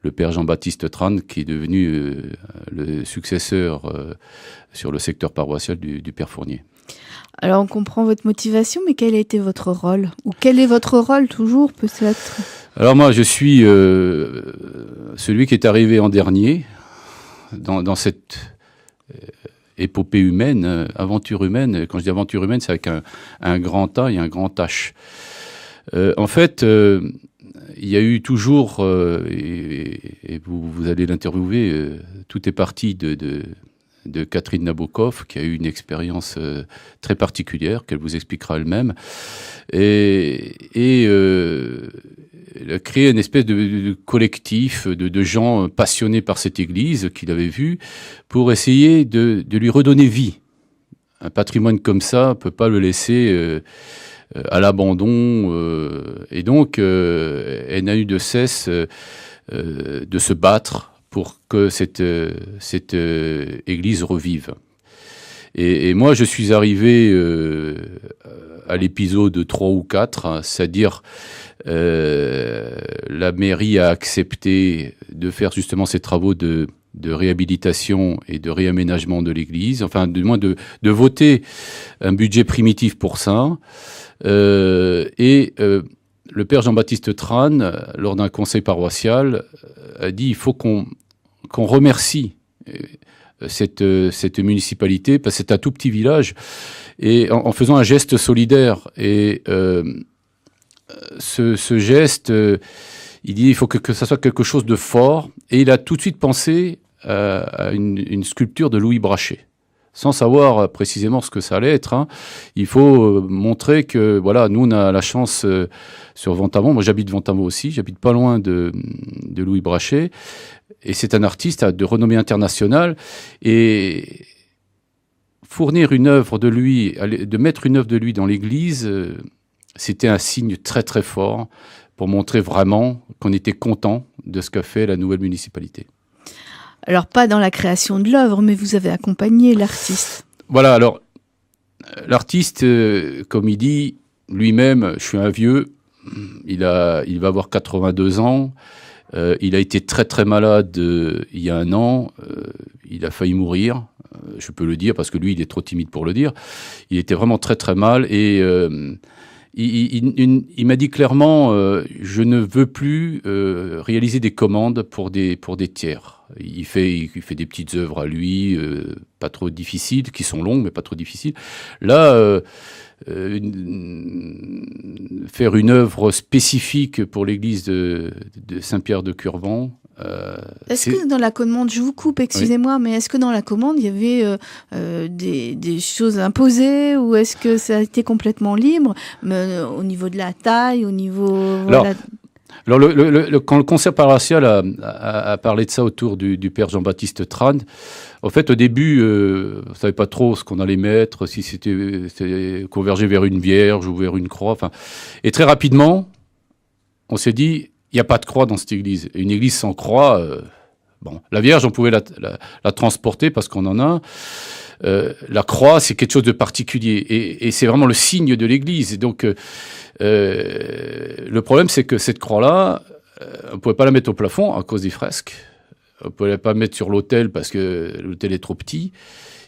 le père Jean-Baptiste Tran, qui est devenu le successeur sur le secteur paroissial du père Fournier. Alors, on comprend votre motivation, mais quel a été votre rôle ? Ou quel est votre rôle, toujours, peut-être ? Alors moi, je suis celui qui est arrivé en dernier dans cette épopée humaine, aventure humaine. Quand je dis aventure humaine, c'est avec un grand A et un grand H. En fait, il y a eu toujours, et vous allez l'interviewer, tout est parti de Catherine Nabokov, qui a eu une expérience très particulière, qu'elle vous expliquera elle-même. Et a créé une espèce de collectif de gens passionnés par cette église qu'il avait vue pour essayer de lui redonner vie. Un patrimoine comme ça, on peut pas le laisser à l'abandon. Et donc, elle n'a eu de cesse de se battre pour que cette église revive. Et moi, je suis arrivé à l'épisode 3 ou 4, hein, c'est-à-dire la mairie a accepté de faire justement ces travaux de réhabilitation et de réaménagement de l'église, enfin, du moins de voter un budget primitif pour ça. Le père Jean-Baptiste Tran, lors d'un conseil paroissial, a dit il faut qu'on remercie cette municipalité, parce que c'est un tout petit village, et en faisant un geste solidaire. Et ce geste, il dit il faut que ça soit quelque chose de fort, et il a tout de suite pensé à une sculpture de Louis Brachet. Sans savoir précisément ce que ça allait être, hein. Il faut montrer que, voilà, nous on a la chance sur Ventamont, moi j'habite Ventamont aussi, j'habite pas loin de Louis Brachet, et c'est un artiste de renommée internationale, et fournir une œuvre de lui, de mettre une œuvre de lui dans l'église, c'était un signe très très fort pour montrer vraiment qu'on était content de ce qu'a fait la nouvelle municipalité. Alors, pas dans la création de l'œuvre, mais vous avez accompagné l'artiste. Voilà, alors, l'artiste, comme il dit lui-même, je suis un vieux, il va avoir 82 ans, il a été très très malade il y a 1 an, il a failli mourir, je peux le dire, parce que lui, il est trop timide pour le dire. Il était vraiment très très mal, et il m'a dit clairement, je ne veux plus réaliser des commandes pour des tiers. Il fait des petites œuvres à lui, pas trop difficiles, qui sont longues, mais pas trop difficiles. Là, faire une œuvre spécifique pour l'église de Saint-Pierre de Curban. Est-ce que dans la commande, je vous coupe, excusez-moi, oui, mais est-ce que dans la commande, il y avait des choses imposées, ou est-ce que ça a été complètement libre, au niveau de la taille, au niveau... Alors, quand le conseil paroissial a parlé de ça autour du père Jean-Baptiste Tran, en fait, au début, on ne savait pas trop ce qu'on allait mettre, si c'était convergé vers une vierge ou vers une croix. Enfin, et très rapidement, on s'est dit, il n'y a pas de croix dans cette église. Une église sans croix, bon, la vierge, on pouvait la transporter parce qu'on en a. La croix, c'est quelque chose de particulier, et c'est vraiment le signe de l'église. Et donc, le problème, c'est que cette croix-là, on ne pouvait pas la mettre au plafond à cause des fresques. On ne pouvait pas la mettre sur l'autel parce que l'autel est trop petit.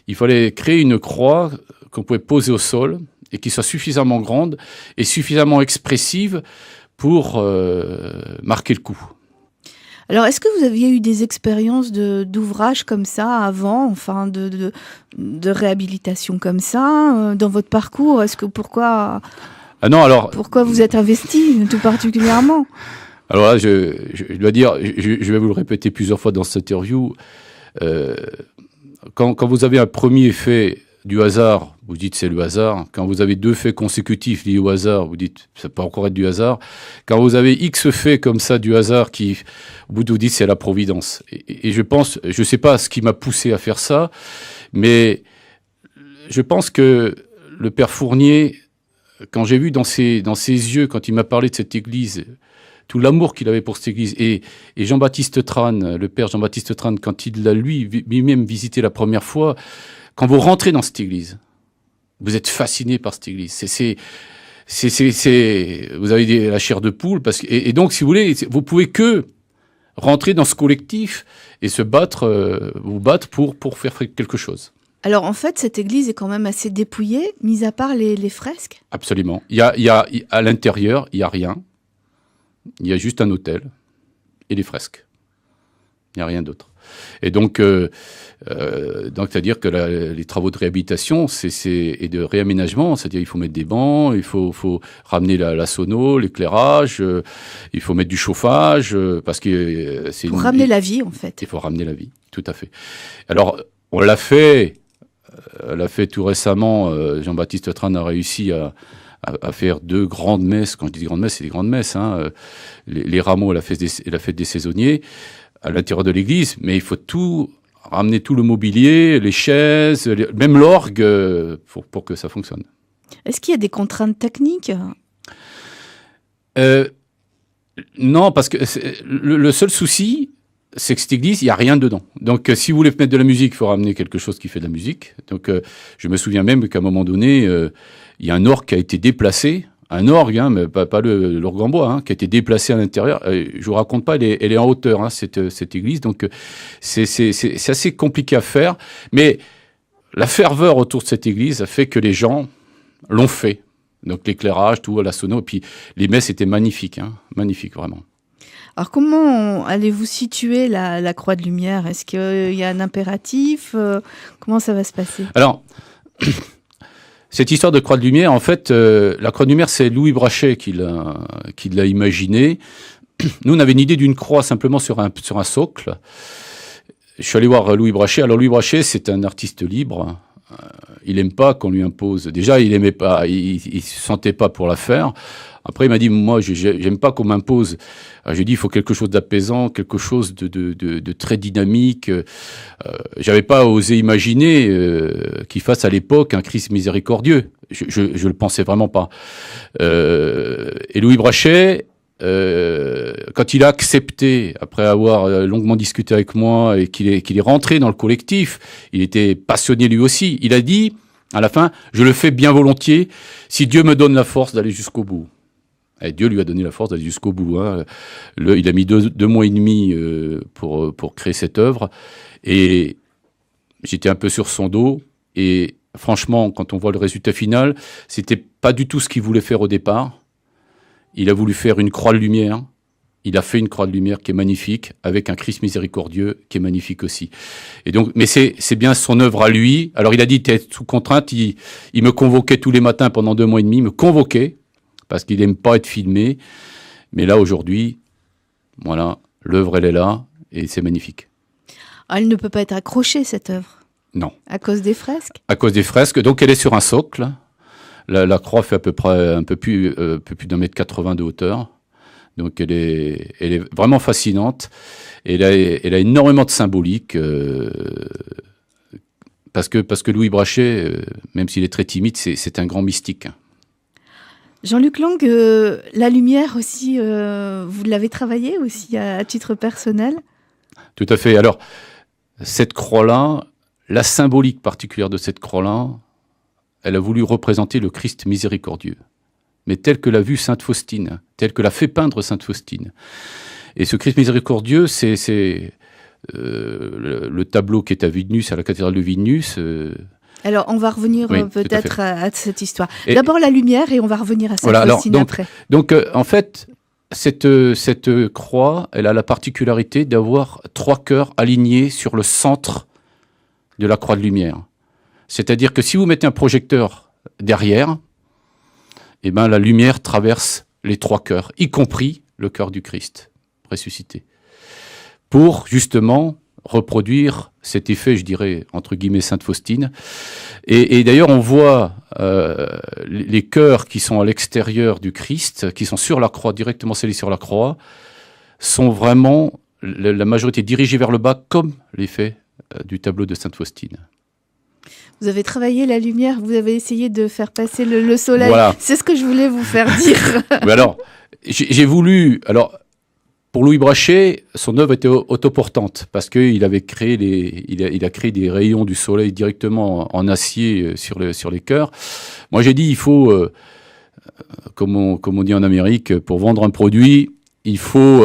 Il fallait créer une croix qu'on pouvait poser au sol et qui soit suffisamment grande et suffisamment expressive pour marquer le coup. Alors, est-ce que vous aviez eu des expériences d'ouvrages comme ça avant, enfin de réhabilitation comme ça dans votre parcours? Pourquoi vous êtes investi tout particulièrement? Alors là, je dois dire, je vais vous le répéter plusieurs fois dans cette interview, quand vous avez un premier fait du hasard, vous dites c'est le hasard. Quand vous avez 2 faits consécutifs liés au hasard, vous dites ça peut encore être du hasard. Quand vous avez X faits comme ça du hasard qui, au bout de vous dites c'est la providence. Et je pense, je sais pas ce qui m'a poussé à faire ça, mais je pense que le père Fournier, quand j'ai vu dans ses yeux, quand il m'a parlé de cette église, tout l'amour qu'il avait pour cette église, et Jean-Baptiste Tran, le père Jean-Baptiste Tran, quand il l'a lui-même visité la première fois, quand vous rentrez dans cette église, vous êtes fasciné par cette église. Vous avez la chair de poule, et donc, si vous voulez, vous pouvez que rentrer dans ce collectif et vous battre pour faire quelque chose. Alors, en fait, cette église est quand même assez dépouillée, mis à part les fresques. Absolument. À l'intérieur, il n'y a rien. Il y a juste un autel et les fresques. Il n'y a rien d'autre. Et donc c'est-à-dire que les travaux de réhabilitation et de réaménagement, c'est-à-dire il faut mettre des bancs, il faut ramener la sono, l'éclairage, il faut mettre du chauffage, parce que c'est... Pour ramener la vie, en fait. Il faut ramener la vie, tout à fait. Alors, on l'a fait tout récemment, Jean-Baptiste Tran a réussi à faire 2 grandes messes. Quand je dis grandes messes, c'est des grandes messes. Hein. Les rameaux, la fête des saisonniers, à l'intérieur de l'église. Mais il faut ramener tout le mobilier, les chaises, même l'orgue, pour que ça fonctionne. Est-ce qu'il y a des contraintes techniques ? Non, parce que le seul souci, c'est que cette église, il n'y a rien dedans. Donc, si vous voulez mettre de la musique, il faut ramener quelque chose qui fait de la musique. Donc, je me souviens même qu'à un moment donné, il y a un orgue qui a été déplacé. Un orgue, hein, mais pas l'orgue en bois, hein, qui a été déplacé à l'intérieur. Je vous raconte pas, elle est en hauteur, hein, cette église. Donc, c'est assez compliqué à faire. Mais la ferveur autour de cette église a fait que les gens l'ont fait. Donc, l'éclairage, tout, la sono. Et puis, les messes étaient magnifiques, hein, magnifiques, vraiment. Alors, comment allez-vous situer la croix de lumière ? Est-ce qu'il y a un impératif ? Comment ça va se passer ? Alors, cette histoire de croix de lumière, en fait, la croix de lumière, c'est Louis Brachet qui l'a imaginé. Nous, on avait une idée d'une croix simplement sur un socle. Je suis allé voir Louis Brachet. Alors, Louis Brachet, c'est un artiste libre. Il n'aime pas qu'on lui impose. Déjà, il aimait pas, il se sentait pas pour la faire. Après, il m'a dit, moi, j'aime pas qu'on m'impose. Alors, j'ai dit, il faut quelque chose d'apaisant, quelque chose de très dynamique. J'avais pas osé imaginer qu'il fasse à l'époque un Christ miséricordieux. Je le pensais vraiment pas. Et Louis Brachet, quand il a accepté, après avoir longuement discuté avec moi et qu'il est rentré dans le collectif, il était passionné lui aussi. Il a dit, à la fin, je le fais bien volontiers si Dieu me donne la force d'aller jusqu'au bout. Et Dieu lui a donné la force d'aller jusqu'au bout. Hein. Il a mis 2 mois et demi pour créer cette œuvre. Et j'étais un peu sur son dos. Et franchement, quand on voit le résultat final, c'était pas du tout ce qu'il voulait faire au départ. Il a voulu faire une croix de lumière. Il a fait une croix de lumière qui est magnifique, avec un Christ miséricordieux qui est magnifique aussi. Et donc, mais c'est bien son œuvre à lui. Alors, il a dit, t'es sous contrainte. Il me convoquait tous les matins pendant 2 mois et demi. Il me convoquait parce qu'il n'aime pas être filmé. Mais là, aujourd'hui, voilà, l'œuvre, elle est là et c'est magnifique. Ah, elle ne peut pas être accrochée, cette œuvre ? Non. À cause des fresques ? À cause des fresques. Donc, elle est sur un socle. La croix fait à peu près un peu plus d'1,80 m de hauteur. Donc, elle est vraiment fascinante. Elle a énormément de symbolique. Parce que Louis Brachet, même s'il est très timide, c'est un grand mystique. Jean-Luc Lang, la lumière aussi, vous l'avez travaillée aussi à titre personnel ? Tout à fait. Alors, cette croix-là, la symbolique particulière de cette croix-là, elle a voulu représenter le Christ miséricordieux, mais tel que l'a vu Sainte Faustine, tel que l'a fait peindre Sainte Faustine. Et ce Christ miséricordieux, c'est le tableau qui est à Vilnius, à la cathédrale de Vilnius. Alors, on va revenir oui, peut-être à cette histoire. D'abord la lumière et on va revenir à Sainte Faustine après. Donc, en fait, cette croix, elle a la particularité d'avoir 3 cœurs alignés sur le centre de la croix de lumière. C'est-à-dire que si vous mettez un projecteur derrière, eh ben, la lumière traverse les 3 cœurs, y compris le cœur du Christ ressuscité, pour justement reproduire cet effet, je dirais, entre guillemets, Sainte Faustine. Et d'ailleurs, on voit les cœurs qui sont à l'extérieur du Christ, qui sont sur la croix, directement scellés sur la croix, sont vraiment, la majorité dirigée vers le bas, comme l'effet du tableau de Sainte Faustine. Vous avez travaillé la lumière, vous avez essayé de faire passer le soleil. Voilà. C'est ce que je voulais vous faire dire. Mais alors, j'ai voulu... Alors, pour Louis Brachet, son œuvre était autoportante parce qu'il avait créé il a créé des rayons du soleil directement en acier sur les cœurs. Moi, j'ai dit, il faut, comme on dit en Amérique, pour vendre un produit, il faut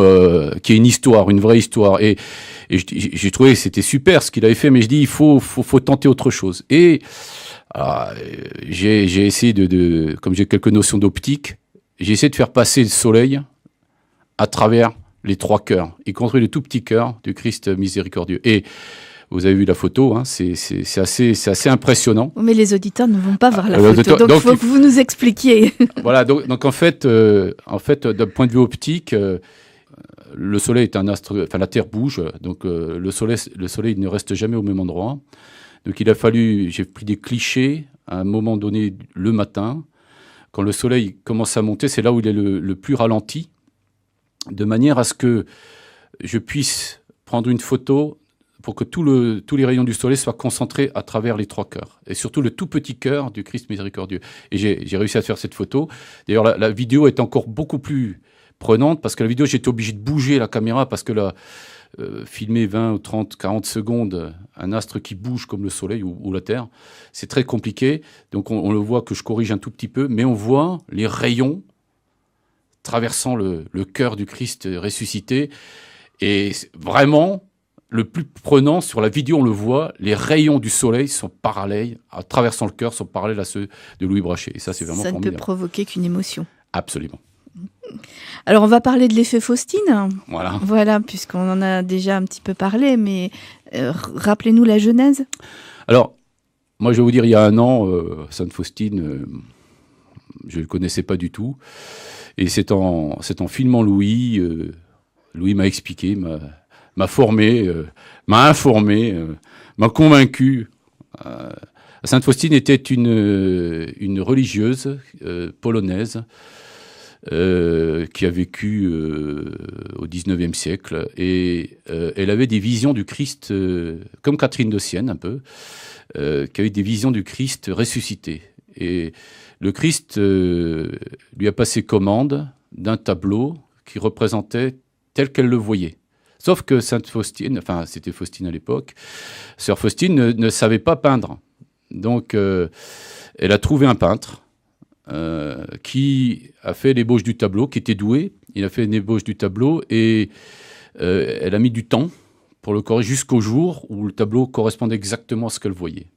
qu'il y ait une histoire, une vraie histoire. Et j'ai trouvé que c'était super ce qu'il avait fait, mais je dis, il faut tenter autre chose. Et j'ai essayé comme j'ai quelques notions d'optique, j'ai essayé de faire passer le soleil à travers les 3 cœurs, y compris le tout petit cœur du Christ miséricordieux. Et vous avez vu la photo, hein, c'est assez impressionnant. Mais les auditeurs ne vont pas voir la photo, donc il faut que vous nous expliquiez. Voilà, donc en fait, d'un point de vue optique, le Soleil est un astre, enfin la Terre bouge, donc le Soleil ne reste jamais au même endroit. Donc j'ai pris des clichés à un moment donné le matin quand le soleil commence à monter, c'est là où il est le plus ralenti, de manière à ce que je puisse prendre une photo pour que tous les rayons du soleil soient concentrés à travers les 3 cœurs, et surtout le tout petit cœur du Christ miséricordieux. Et j'ai réussi à faire cette photo. D'ailleurs, la vidéo est encore beaucoup plus prenante, parce que la vidéo, j'étais obligé de bouger la caméra, parce que filmer 20 ou 30, 40 secondes, un astre qui bouge comme le soleil ou la Terre, c'est très compliqué. Donc on le voit que je corrige un tout petit peu, mais on voit les rayons traversant le cœur du Christ ressuscité. Et vraiment, le plus prenant, sur la vidéo, on le voit, les rayons du soleil sont parallèles, traversant le cœur, sont parallèles à ceux de Louis Brachet. Et ça, c'est vraiment formidable. Ça ne peut provoquer qu'une émotion. Absolument. Alors, on va parler de l'effet Faustine. Voilà, puisqu'on en a déjà un petit peu parlé, mais rappelez-nous la genèse. Alors, moi, je vais vous dire, il y a un an, Sainte Faustine, je ne le connaissais pas du tout. Et c'est en filmant Louis, Louis m'a expliqué, m'a formé, m'a informé, m'a convaincu. Sainte Faustine était une religieuse polonaise qui a vécu au XIXe siècle, et elle avait des visions du Christ, comme Catherine de Sienne un peu, qui avait des visions du Christ ressuscité. Et le Christ lui a passé commande d'un tableau qui représentait tel qu'elle le voyait. Sauf que Sainte Faustine, enfin c'était Faustine à l'époque, sœur Faustine ne savait pas peindre. Donc elle a trouvé un peintre qui a fait l'ébauche du tableau, qui était doué. Il a fait une ébauche du tableau et elle a mis du temps pour le corriger jusqu'au jour où le tableau correspondait exactement à ce qu'elle voyait.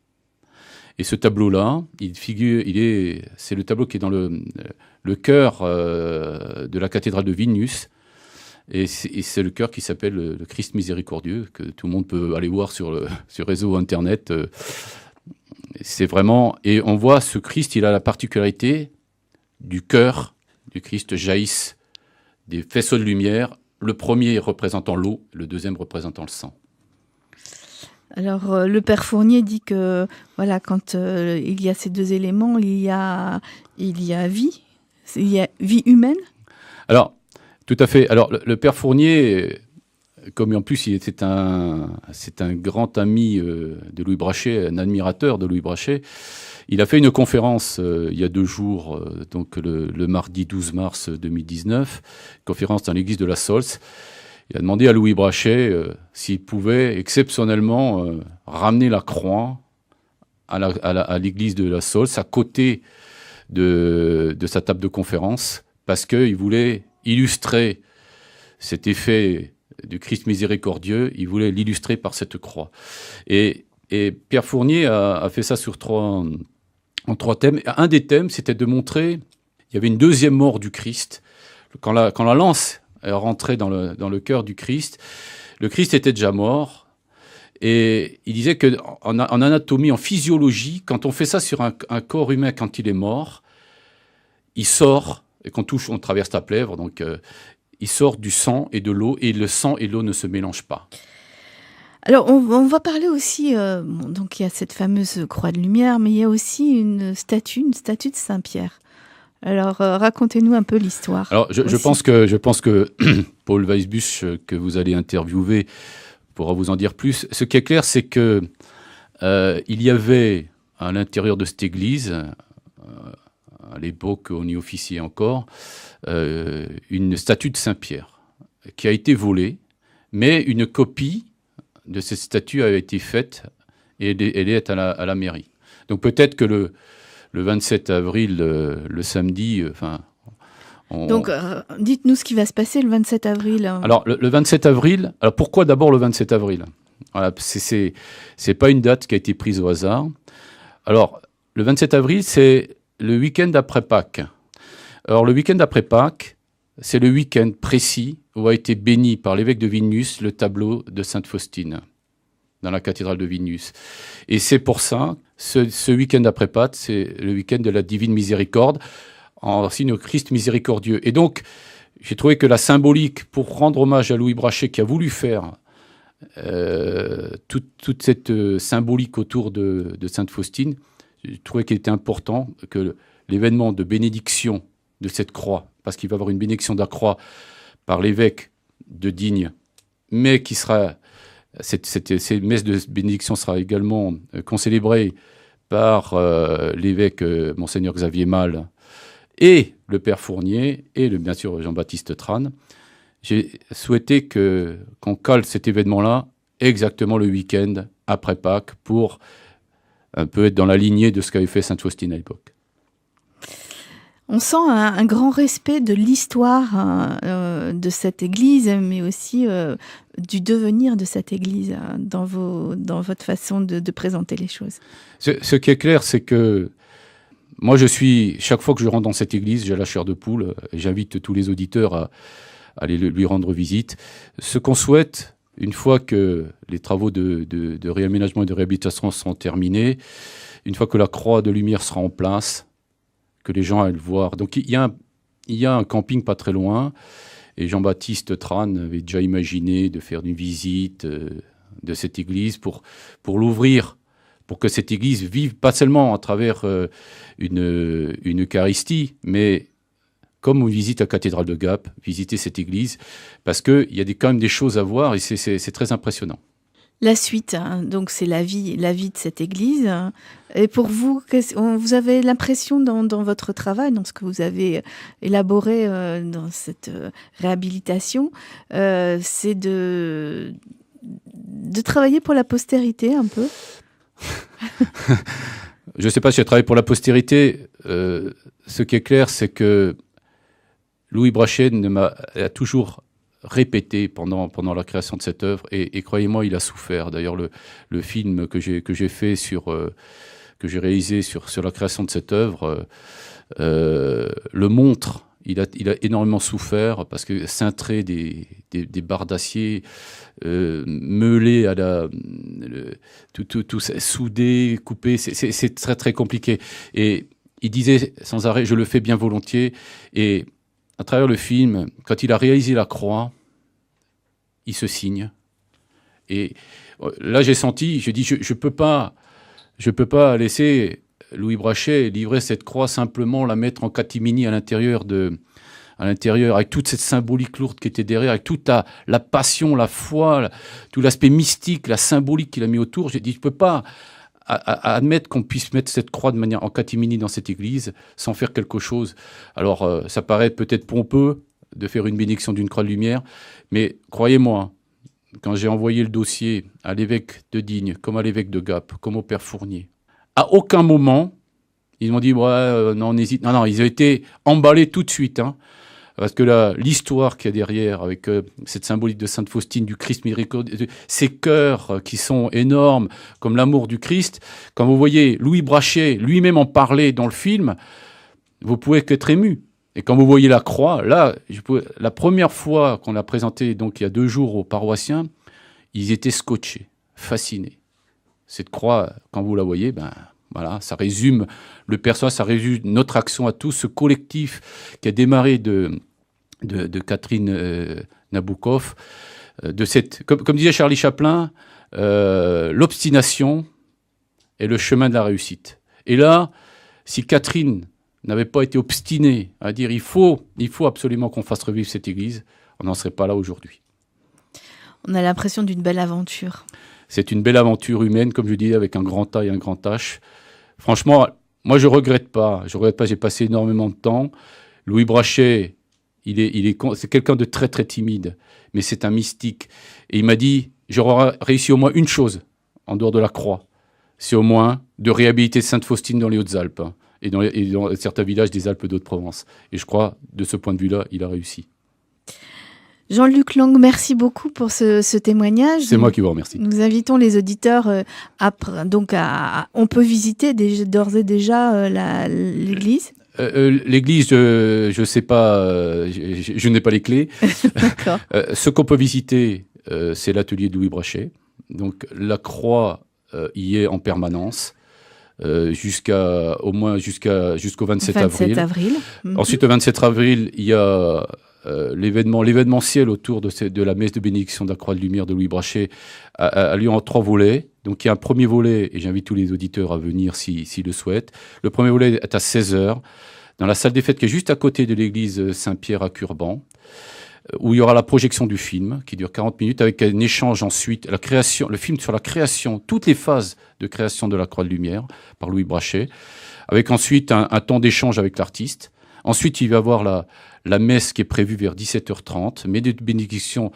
Et ce tableau-là, c'est le tableau qui est dans le chœur de la cathédrale de Vilnius. Et c'est le chœur qui s'appelle le Christ miséricordieux, que tout le monde peut aller voir sur le réseau Internet. C'est vraiment... Et on voit ce Christ, il a la particularité du cœur du Christ jaillissent des faisceaux de lumière, le premier représentant l'eau, le deuxième représentant le sang. Alors, le père Fournier dit que voilà, quand il y a ces 2 éléments, il y a vie, il y a vie humaine. Alors, tout à fait. Alors, le père Fournier, comme en plus c'est un grand ami de Louis Brachet, un admirateur de Louis Brachet, il a fait une conférence il y a 2 jours, donc le mardi 12 mars 2019, conférence dans l'église de la Saulce. Il a demandé à Louis Brachet s'il pouvait exceptionnellement ramener la croix à l'église de la Saulce, à côté de sa table de conférence, parce qu'il voulait illustrer cet effet du Christ miséricordieux, il voulait l'illustrer par cette croix. Et Pierre Fournier a fait ça en 3 thèmes. Un des thèmes, c'était de montrer qu'il y avait une 2e mort du Christ. Quand la lance rentrait dans le cœur du Christ, le Christ était déjà mort. Et il disait qu'en anatomie, en physiologie, quand on fait ça sur un corps humain quand il est mort, il sort, et qu'on touche, on traverse la plèvre, donc il sort du sang et de l'eau, et le sang et l'eau ne se mélangent pas. Alors, on va parler aussi, donc il y a cette fameuse croix de lumière, mais il y a aussi une statue de Saint-Pierre. Alors, racontez-nous un peu l'histoire. Alors, je pense que Paul Weisbusch, que vous allez interviewer, pourra vous en dire plus. Ce qui est clair, c'est que il y avait à l'intérieur de cette église, à l'époque on y officiait encore, une statue de Saint-Pierre qui a été volée, mais une copie de cette statue a été faite et elle est à la mairie. Donc peut-être que le 27 avril, le samedi, Donc, dites-nous ce qui va se passer le 27 avril. Alors, le 27 avril, alors pourquoi d'abord le 27 avril ? Voilà, c'est pas une date qui a été prise au hasard. Alors, le 27 avril, c'est le week-end après Pâques. Alors, le week-end après Pâques, c'est le week-end précis où a été béni par l'évêque de Vilnius le tableau de Sainte Faustine dans la cathédrale de Vilnius. Et c'est pour ça, ce week-end après Pâques, c'est le week-end de la Divine Miséricorde, en signe au Christ miséricordieux. Et donc, j'ai trouvé que la symbolique, pour rendre hommage à Louis Brachet, qui a voulu faire toute cette symbolique autour de Sainte Faustine, je trouvais qu'il était important que l'événement de bénédiction de cette croix, parce qu'il va y avoir une bénédiction de la croix par l'évêque de Digne, mais qui sera, cette messe de bénédiction sera également concélébrée par l'évêque Monseigneur Xavier Malle et le Père Fournier et bien sûr Jean-Baptiste Tran. J'ai souhaité qu'on cale cet événement-là exactement le week-end après Pâques pour un peu être dans la lignée de ce qu'avait fait Sainte Faustine à l'époque. On sent un grand respect de l'histoire de cette église, mais aussi du devenir de cette église dans votre façon de présenter les choses. Ce qui est clair, c'est que moi, chaque fois que je rentre dans cette église, j'ai la chair de poule, et j'invite tous les auditeurs à aller lui rendre visite. Ce qu'on souhaite, une fois que les travaux de réaménagement et de réhabilitation seront terminés, une fois que la croix de lumière sera en place, que les gens aillent le voir. Donc il y a un camping pas très loin, et Jean-Baptiste Tran avait déjà imaginé de faire une visite de cette église pour l'ouvrir, pour que cette église vive pas seulement à travers une Eucharistie, mais comme on visite la cathédrale de Gap, visiter cette église, parce qu'il y a quand même des choses à voir, et c'est très impressionnant. La suite, donc c'est la vie de cette église. Et pour vous, vous avez l'impression dans votre travail, dans ce que vous avez élaboré dans cette réhabilitation, c'est de travailler pour la postérité un peu? Je ne sais pas si je travaille pour la postérité. Ce qui est clair, c'est que Louis Brachet a toujours répété pendant la création de cette œuvre, et croyez-moi, il a souffert. D'ailleurs, le film que j'ai fait que j'ai réalisé sur la création de cette œuvre le montre. Il a énormément souffert parce que cintré des barres d'acier, meulé à tout soudé, coupé, c'est très très compliqué. Et il disait sans arrêt, je le fais bien volontiers. Et à travers le film, quand il a réalisé la croix, il se signe. Et là, j'ai senti, je dis, je peux pas laisser Louis Brachet livrer cette croix, simplement la mettre en catimini à l'intérieur, avec toute cette symbolique lourde qui était derrière, avec toute la passion, la foi, tout l'aspect mystique, la symbolique qu'il a mis autour. J'ai dit, je peux pas admettre qu'on puisse mettre cette croix de manière en catimini dans cette église sans faire quelque chose. Alors, ça paraît peut-être pompeux de faire une bénédiction d'une croix de lumière, mais croyez-moi, quand j'ai envoyé le dossier à l'évêque de Digne, comme à l'évêque de Gap, comme au Père Fournier, à aucun moment, ils m'ont dit, ouais, non, on hésite. Non, ils ont été emballés tout de suite, parce que l'histoire qu'il y a derrière, avec cette symbolique de Sainte Faustine, du Christ miséricordieux, ces cœurs qui sont énormes, comme l'amour du Christ, quand vous voyez Louis Brachet lui-même en parler dans le film, vous pouvez qu'être ému. Et quand vous voyez la croix, là, la première fois qu'on l'a présentée, donc il y a 2 jours aux paroissiens, ils étaient scotchés, fascinés. Cette croix, quand vous la voyez, voilà, ça résume le personnage, ça résume notre action à tous, ce collectif qui a démarré de Catherine Nabokov, comme disait Charlie Chaplin, l'obstination est le chemin de la réussite. Et là, si Catherine n'avait pas été obstinée à dire il faut absolument qu'on fasse revivre cette église, on n'en serait pas là aujourd'hui. On a l'impression d'une belle aventure. C'est une belle aventure humaine, comme je dis, avec un grand A et un grand H. Franchement, moi, je regrette pas, j'ai passé énormément de temps. Louis Brachet, c'est quelqu'un de très, très timide, mais c'est un mystique. Et il m'a dit, j'aurais réussi au moins une chose, en dehors de la croix, c'est au moins de réhabiliter Sainte Faustine dans les Hautes-Alpes, et dans certains villages des Alpes d'Haute-Provence. Et je crois, de ce point de vue-là, il a réussi. Jean-Luc Lang, merci beaucoup pour ce témoignage. C'est moi qui vous remercie. Nous invitons les auditeurs on peut visiter d'ores et déjà l'église. L'église, je sais pas, je n'ai pas les clés. D'accord. Ce qu'on peut visiter, c'est l'atelier de Louis Brachet. Donc la croix y est en permanence. Jusqu'au 27 avril. Mm-hmm. Ensuite, le 27 avril, il y a l'événementiel autour de la messe de bénédiction de la Croix de Lumière de Louis Brachet a lieu en 3 volets. Donc il y a un premier volet, et j'invite tous les auditeurs à venir s'ils le souhaitent. Le premier volet est à 16h, dans la salle des fêtes qui est juste à côté de l'église Saint-Pierre à Curban, où il y aura la projection du film, qui dure 40 minutes, avec un échange ensuite, le film sur la création, toutes les phases de création de la Croix de Lumière, par Louis Brachet, avec ensuite un temps d'échange avec l'artiste. Ensuite, il va y avoir la messe qui est prévue vers 17h30, mais de bénédiction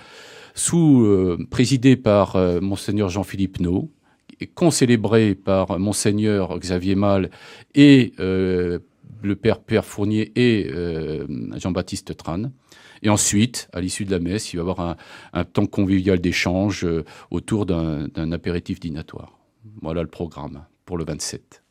présidée par Monseigneur Jean-Philippe Naud, concélébrée par Monseigneur Xavier Malle et le Père Fournier et Jean-Baptiste Trane. Et ensuite, à l'issue de la messe, il va y avoir un temps convivial d'échange autour d'un apéritif dînatoire. Voilà le programme pour le 27.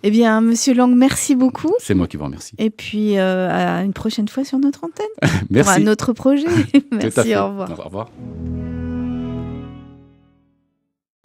Eh bien, Monsieur Lang, merci beaucoup. C'est moi qui vous remercie. Et puis, à une prochaine fois sur notre antenne. Merci. Pour un autre projet. Merci, Tout à fait. au revoir. Au revoir.